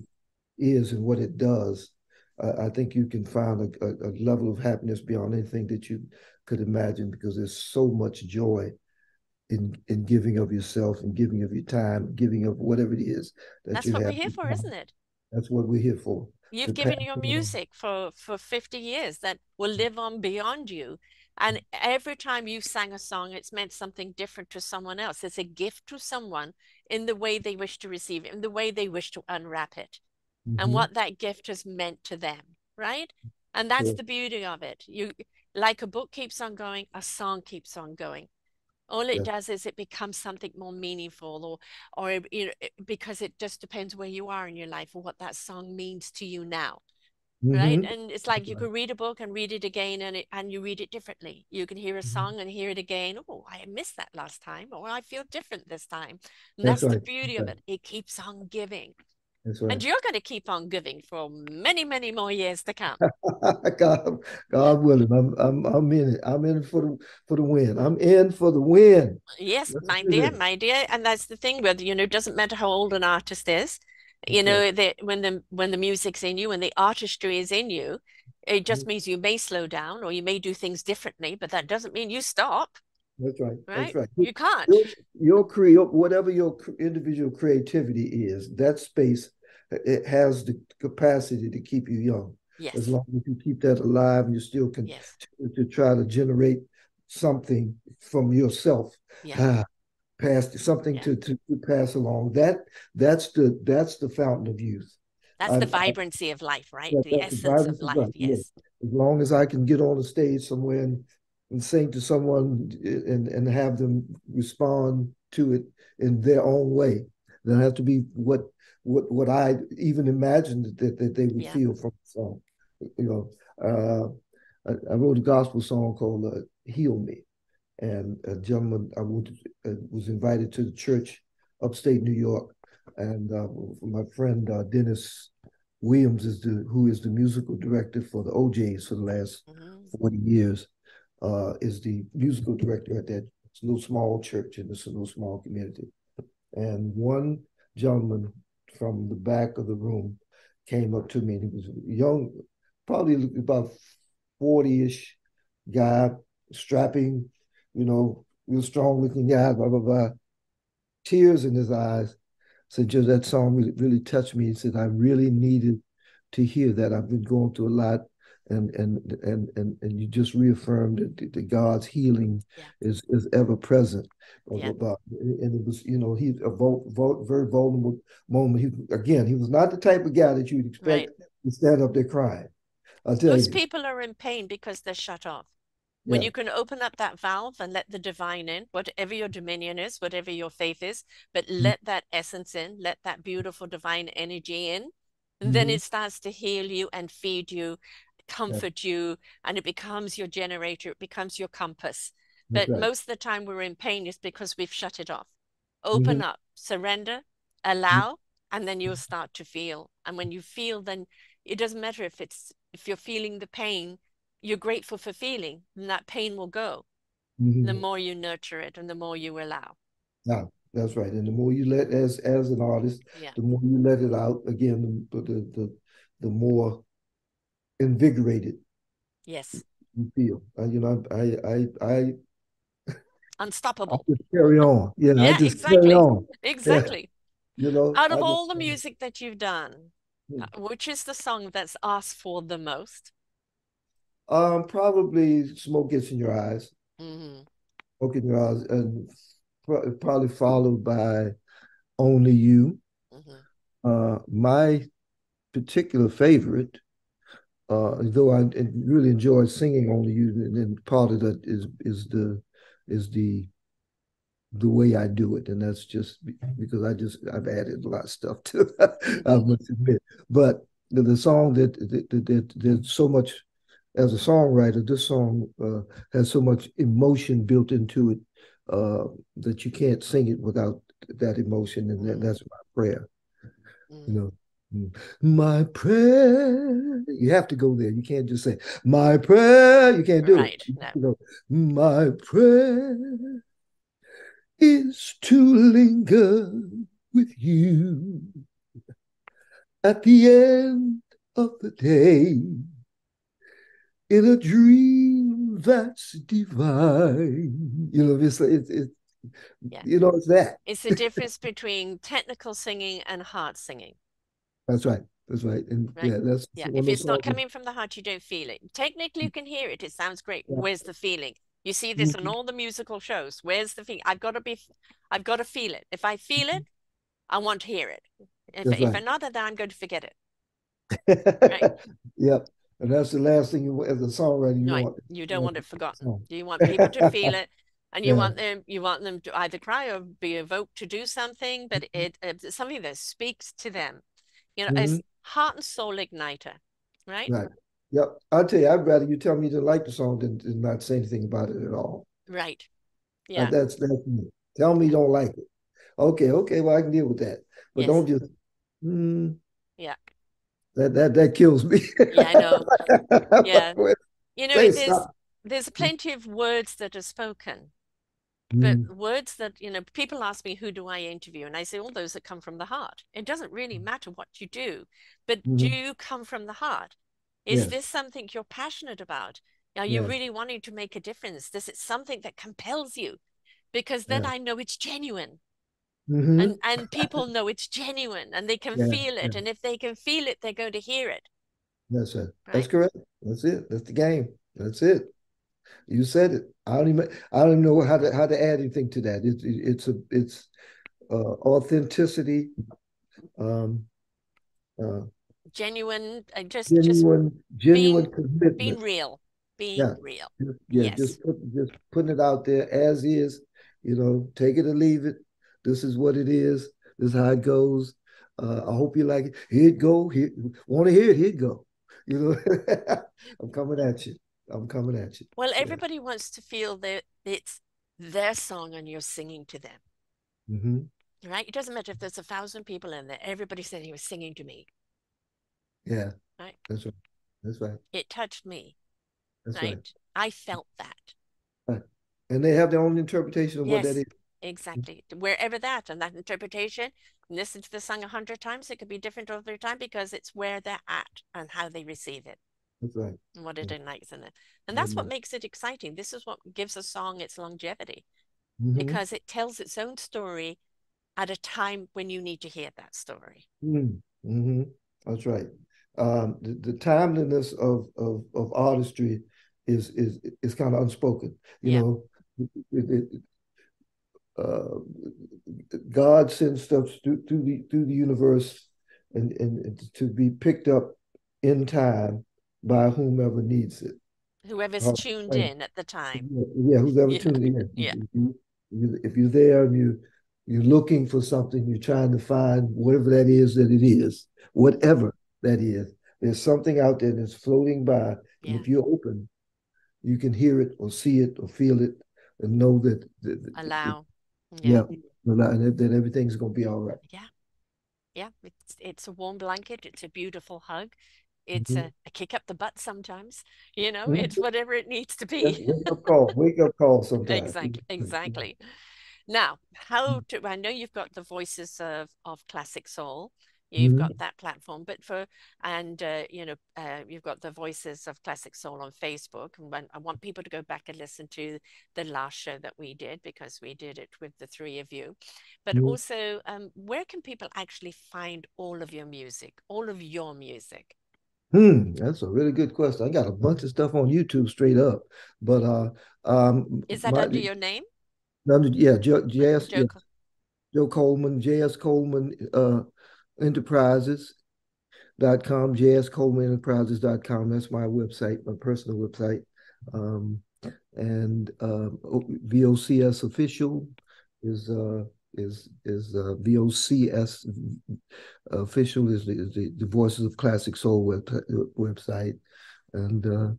is and what it does, I think you can find a level of happiness beyond anything that you could imagine because there's so much joy in giving of yourself and giving of your time, giving of whatever it is that That's you what have. we're here for, isn't it? That's what we're here for, to You've pass given your it on. music for 50 years that will live on beyond you. And every time you sang a song, it's meant something different to someone else. It's a gift to someone in the way they wish to receive it, in the way they wish to unwrap it, and Mm-hmm. what that gift has meant to them, right? And that's Yeah. the beauty of it. You like a book keeps on going, a song keeps on going. All it Yeah. does is it becomes something more meaningful, or because it just depends where you are in your life or what that song means to you now, right? Mm-hmm. And it's like you could read a book and read it again, and you read it differently. You can hear a song and hear it again. Oh, I missed that last time, or I feel different this time. And That's that's the right. beauty of it. It keeps on giving. That's And right. you're going to keep on giving for many, many more years to come. God, God willing, I'm in it. I'm in it for the win. I'm in for the win. Yes, Let's do this. my dear. And that's the thing with, it doesn't matter how old an artist is, That's right. that when the music's in you and the artistry is in you, it just means you may slow down or you may do things differently, but that doesn't mean you stop, That's right. That's right? right. You can't. Whatever your individual creativity is, that space, it has the capacity to keep you young. As Yes, long as you keep that alive and you still continue yes, to try to generate something from yourself, yeah, ah, pass something yeah. to pass along. That's the fountain of youth. That's I, the I vibrancy of life, right? The that's the essence vibrance of of life. life. Yeah. Yes, As long as I can get on the stage somewhere and sing to someone and have them respond to it in their own way, then have to be what I even imagined that they would yeah. feel from the song. You I wrote a gospel song called "Heal Me," and a gentleman was invited to the church upstate New York, and my friend Dennis Williams who is the musical director for the OJs for the last Mhm. 40 years, is the musical director at that little small church in this little small community. And one gentleman from the back of the room came up to me, and he was young, probably about 40-ish guy, strapping, real strong looking guy, blah, blah, blah. Tears in his eyes. Said, Joe, that song really touched me. He said, I really needed to hear that. I've been going through a lot. And you just reaffirmed that God's healing Yeah, is ever present. Blah, yeah. blah, blah. And it was, he's very vulnerable moment. He was not the type of guy that you'd Right. expect to stand up there crying. I'll tell Most you. people are in pain because they're shut off. When Yeah. you can open up that valve and let the divine in, whatever your dominion is, whatever your faith is, but let that essence in, let that beautiful divine energy in, and then Mm-hmm. it starts to heal you and feed you, Yeah. comfort you, and it becomes your generator, it becomes your compass. That's But right. most of the time we're in pain is because we've shut it off. Open Mm-hmm. up, surrender, allow, and then you'll start to feel. And when you feel, then it doesn't matter if you're feeling the pain, you're grateful for feeling, and that pain will go. The Mm-hmm. more you nurture it and the more you allow. Yeah, that's right. And the more you let, as an artist, Yeah. the more you let it out, again, the more invigorated Yes. you feel. I Unstoppable. just carry on. Yeah, I Yeah, just carry exactly. on. Yeah, Exactly. Out I of just all the music that you've done, which is the song that's asked for the most? probably Smoke Gets in Your Eyes, Hmm. Smoke in Your Eyes, and probably followed by Only You. Hmm. My particular favorite, though I really enjoy singing Only You, and then part of that is the way I do it, and that's just because I've added a lot of stuff to it, I Hmm. must admit. But the song that there's so much as a songwriter, this song has so much emotion built into it that you can't sing it without that emotion, and that's my prayer. You Hmm. know, my prayer. You have to go there. You can't just say my prayer. You can't do it. Right. No. You know, my prayer is to linger with you at the end of the day in a dream that's divine. It's Yeah. it's that. It's the difference between technical singing and heart singing, That's right. That's right. And right? yeah, that's Yeah. one If of those it's not songs. coming from the heart, you don't feel it. Technically, you can hear it. It sounds great. Where's the feeling? You see this on Mhm. all the musical shows. Where's the feeling? I've got to feel it. If I feel it, I want to hear it. That's If right. I'm not there, I'm going to forget it, right? Yep. And that's the last thing you, as a songwriter, you Right. want. You You don't want want it the forgotten. song. You want people to feel it, and Yeah. you want them to either cry or be evoked to do something, but it's something that speaks to them. Hmm. As heart and soul igniter, right? Right. Yep. I'll tell you, I'd rather you tell me you didn't like the song than not say anything about it at all. Right. Yeah. That's me. Tell me you Yeah. don't like it. Okay, okay, well I can deal with that. But Yes. don't just mm, Yeah. that kills me. Yeah, I know. Yeah. Say There's stop. plenty of words that are spoken, but Mm, words that, people ask me, who do I interview? And I say, all those that come from the heart. It doesn't really matter what you do, but do mm-hmm. you come from the heart? Is Yes, this something you're passionate about? Are you yes, really wanting to make a difference? This is something that compels you, because then yes. I know it's genuine. Mm-hmm. And people know it's genuine and they can Yeah, feel yeah. it. And if they can feel it, they're going to hear it, That's it. That's right? correct. That's it. That's the game. That's it. You said it. I don't even know how to add anything to that. It's authenticity, um, uh, Genuine, just genuine being commitment. being real, being Yeah, real. yeah, Yes. just putting it out there as is. Take it or leave it. This is what it is. This is how it goes. I hope you like it. Here it go. Here, want to hear it? Here it go. You know, I'm coming at you. I'm coming at you. Well, Yeah. everybody wants to feel that it's their song and you're singing to them, Hmm. right? It doesn't matter if there's 1,000 people in there. Everybody said he was singing to me, Yeah. right? That's right. That's right. It touched me, That's right. right? I felt that. Right. And they have their own interpretation of what that Yes, is. exactly. Wherever that and that interpretation, listen to the song 100 times, it could be different every time because it's where they're at and how they receive it That's right. and what it ignites in it. And that's what Mm-hmm. makes it exciting. This is what gives a song its longevity Mm-hmm. because it tells its own story at a time when you need to hear that story. Mm-hmm. That's right. The timeliness of artistry is kind of unspoken. You Yeah. know, it, it, uh, God sends stuff through the universe and to be picked up in time by whomever needs it. Whoever's Uh, tuned right. in at the time. Yeah, who's ever Yeah, tuned in. yeah, If you're there and you're looking for something, you're trying to find whatever that it is, whatever that is. There's something out there that's floating by, and yeah. if you're open, you can hear it or see it or feel it and know Allow. Yeah, yeah, and that everything's gonna be all right. yeah, yeah. It's a warm blanket. It's a beautiful hug. It's Mhm. a kick up the butt sometimes. It's Mhm. whatever it needs to That's be. wake up call sometimes. Exactly, exactly. Now, I know you've got the voices of classic soul. You've got Mhm. that platform, but you've got the voices of classic soul on Facebook. And I want people to go back and listen to the last show that we did because we did it with the three of you. But Mhm. also, where can people actually find all of your music, all of your music? That's a really good question. I got a bunch of stuff on YouTube straight up, but Is that my under your name? yeah, Okay, JS, yeah, Joe Coleman, JS Coleman Enterprises.com, JSColemanEnterprises.com. That's my website, my personal website. Um, and VOCS official is VOCS official is the Voices of Classic Soul website, and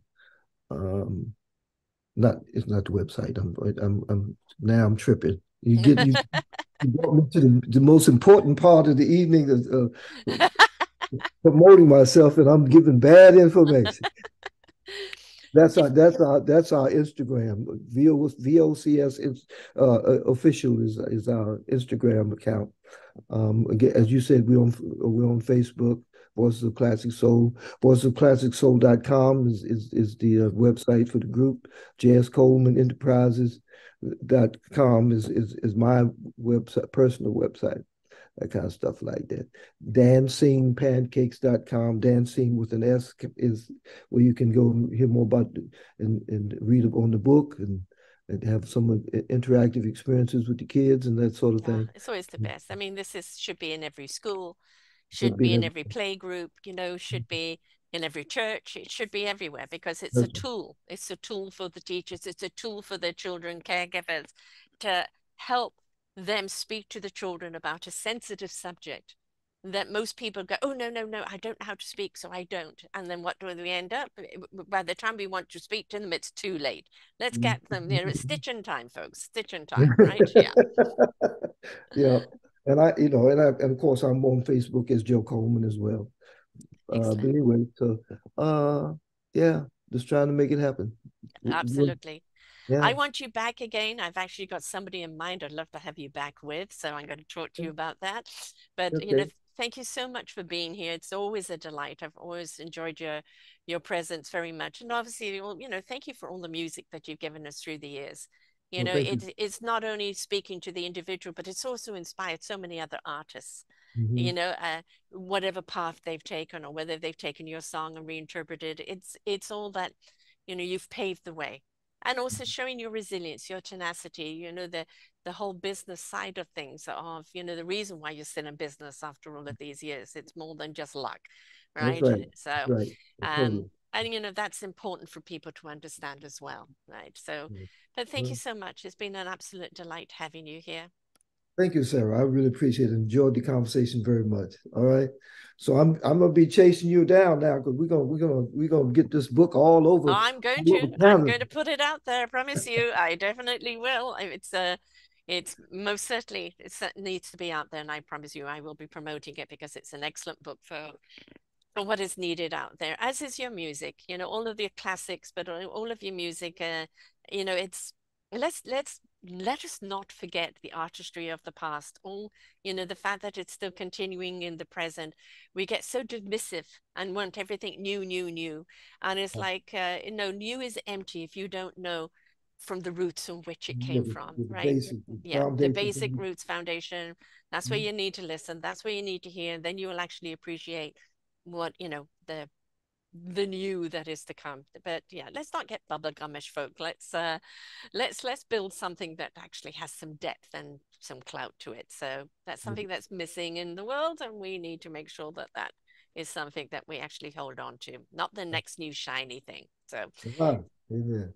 not it's not the website. I'm now I'm tripping. You brought me to the most important part of the evening of promoting myself, and I'm giving bad information. If That's our Instagram. VOCS is, official is our Instagram account. Again, as you said, we're on Facebook. Voices of Classic Soul. VoicesofClassicSoul.com is the website for the group. JS Coleman Enterprises.com is my website, personal website, that kind of stuff like that. DanSing Pancakes.com, DanSing with an S is where you can go and hear more about and read on the book and have some interactive experiences with the kids and that sort of Yeah, thing. it's always the best. I mean, this is should be in every school, It'd should be be in never, every play group, should be in every church. It should be everywhere because it's a that's, tool. It's a tool for the teachers. It's a tool for the children, caregivers to help them speak to the children about a sensitive subject that most people go, oh, no, no, no, I don't know how to speak, so I don't. And then what do we end up? By the time we want to speak to them, it's too late. Let's get them, it's stitching time, folks, stitching time, right? Yeah. yeah. And of course I'm on Facebook as Joe Coleman as well. But Excellent. anyway, so yeah, just trying to make it happen. Absolutely. I Yeah. want you back again. I've actually got somebody in mind I'd love to have you back with, so I'm going to talk to you about that. But Okay. thank you so much for being here. It's always a delight. I've always enjoyed your presence very much. And obviously, thank you for all the music that you've given us through the years. Well, thank you. It's not only speaking to the individual, but it's also inspired so many other artists. Hmm. You know, uh, Whatever path they've taken, or whether they've taken your song and reinterpreted, it's all that, you've paved the way, and also showing your resilience, your tenacity, the whole business side of things, of the reason why you're still in business after all of these years. It's more than just luck, That's right? right. That's So right. um Totally. and that's important for people to understand as well, right? So but thank you Well, so much. It's been an absolute delight having you here. thank you, Sarah. I really appreciate it. Enjoyed the conversation very much. All right. So I'm gonna be chasing you down now because we're gonna get this book all over I'm Canada. going to put it out there. I promise you, I definitely will. It's most certainly needs to be out there, and I promise you, I will be promoting it because it's an excellent book for what is needed out there, as is your music, all of your classics, but all of your music. It's let us not forget the artistry of the past, all, the fact that it's still continuing in the present. We get so dismissive and want everything new, new, new. And it's like, new is empty if you don't know from the roots from which it Yeah, came from, the right? basic the Yeah, the basic foundation. roots foundation. That's where you need to listen. That's where you need to hear. And then you will actually appreciate what the new that is to come. But yeah, let's not get bubblegumish, folk. Let's build something that actually has some depth and some clout to it. So that's something that's missing in the world, and we need to make sure that that is something that we actually hold on to, not the next new shiny thing. So Right. Amen.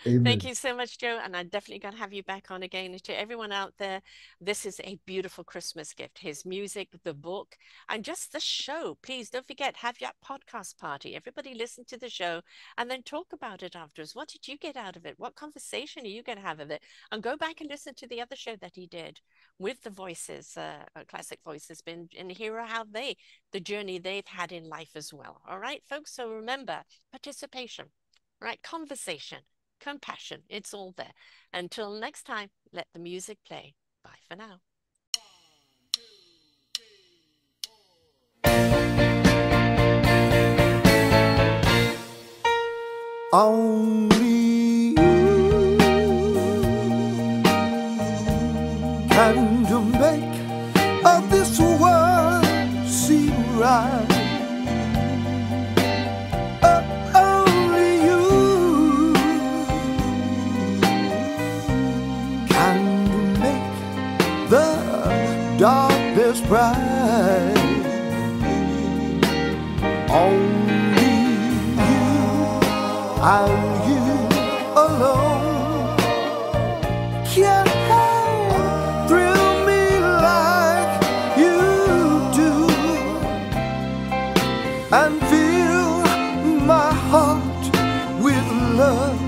Thank Amen. you so much, Joe. And I'm definitely going to have you back on again. And to everyone out there, this is a beautiful Christmas gift. His music, the book, and just the show. Please don't forget, have your podcast party. Everybody listen to the show and then talk about it afterwards. What did you get out of it? What conversation are you going to have of it? And go back and listen to the other show that he did with the voices, classic voices, and hear how the journey they've had in life as well. All right, folks. So remember, participation, right? Conversation, compassion. It's all there. Until next time, let the music play. Bye for now. Only you can to make of this world seem right. Only you can to make the darkness bright. Only and you alone can thrill me like you do and fill my heart with love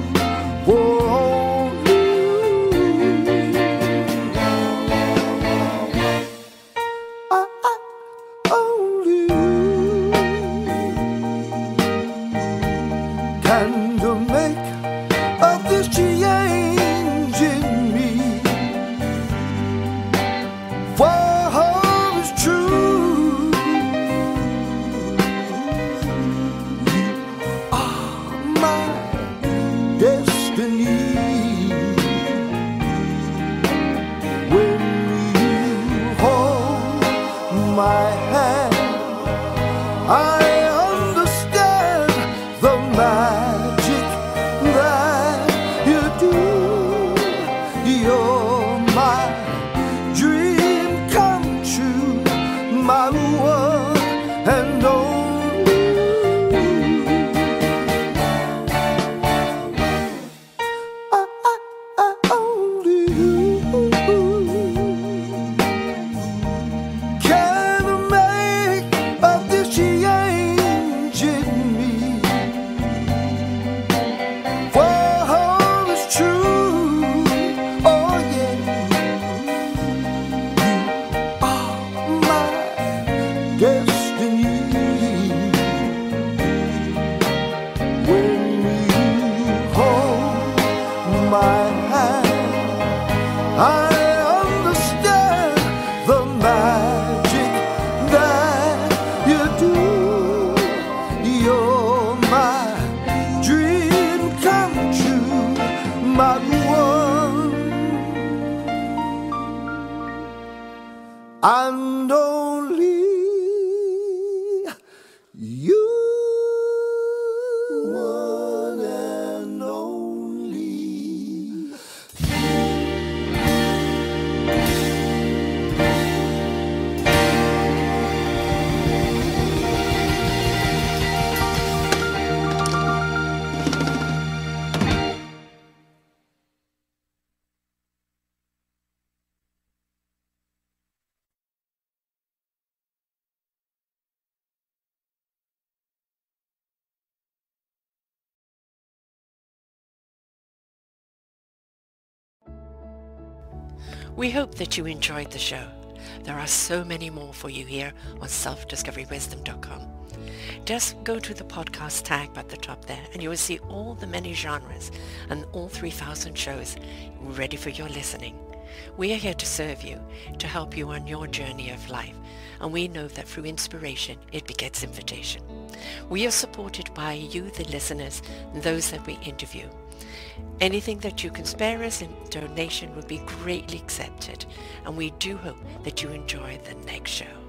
for only you. Only you can to make of this change in me. For all is true, you are my destiny. When you hold my hand, I understand the magic that you do. You're my dream come true, my one and only. Only you can make of this change in me. For all is true, oh yeah, you are my destiny. When you hold my hand, I understand the magic that you do. You're my dream come true, my one and only you. One and only. We hope that you enjoyed the show. There are so many more for you here on selfdiscoverywisdom.com. Just go to the podcast tag at the top there and you will see all the many genres and all 3,000 shows ready for your listening. We are here to serve you, to help you on your journey of life, and we know that through inspiration it begets invitation. We are supported by you, the listeners, and those that we interview. Anything that you can spare us in donation would be greatly accepted, and we do hope that you enjoy the next show.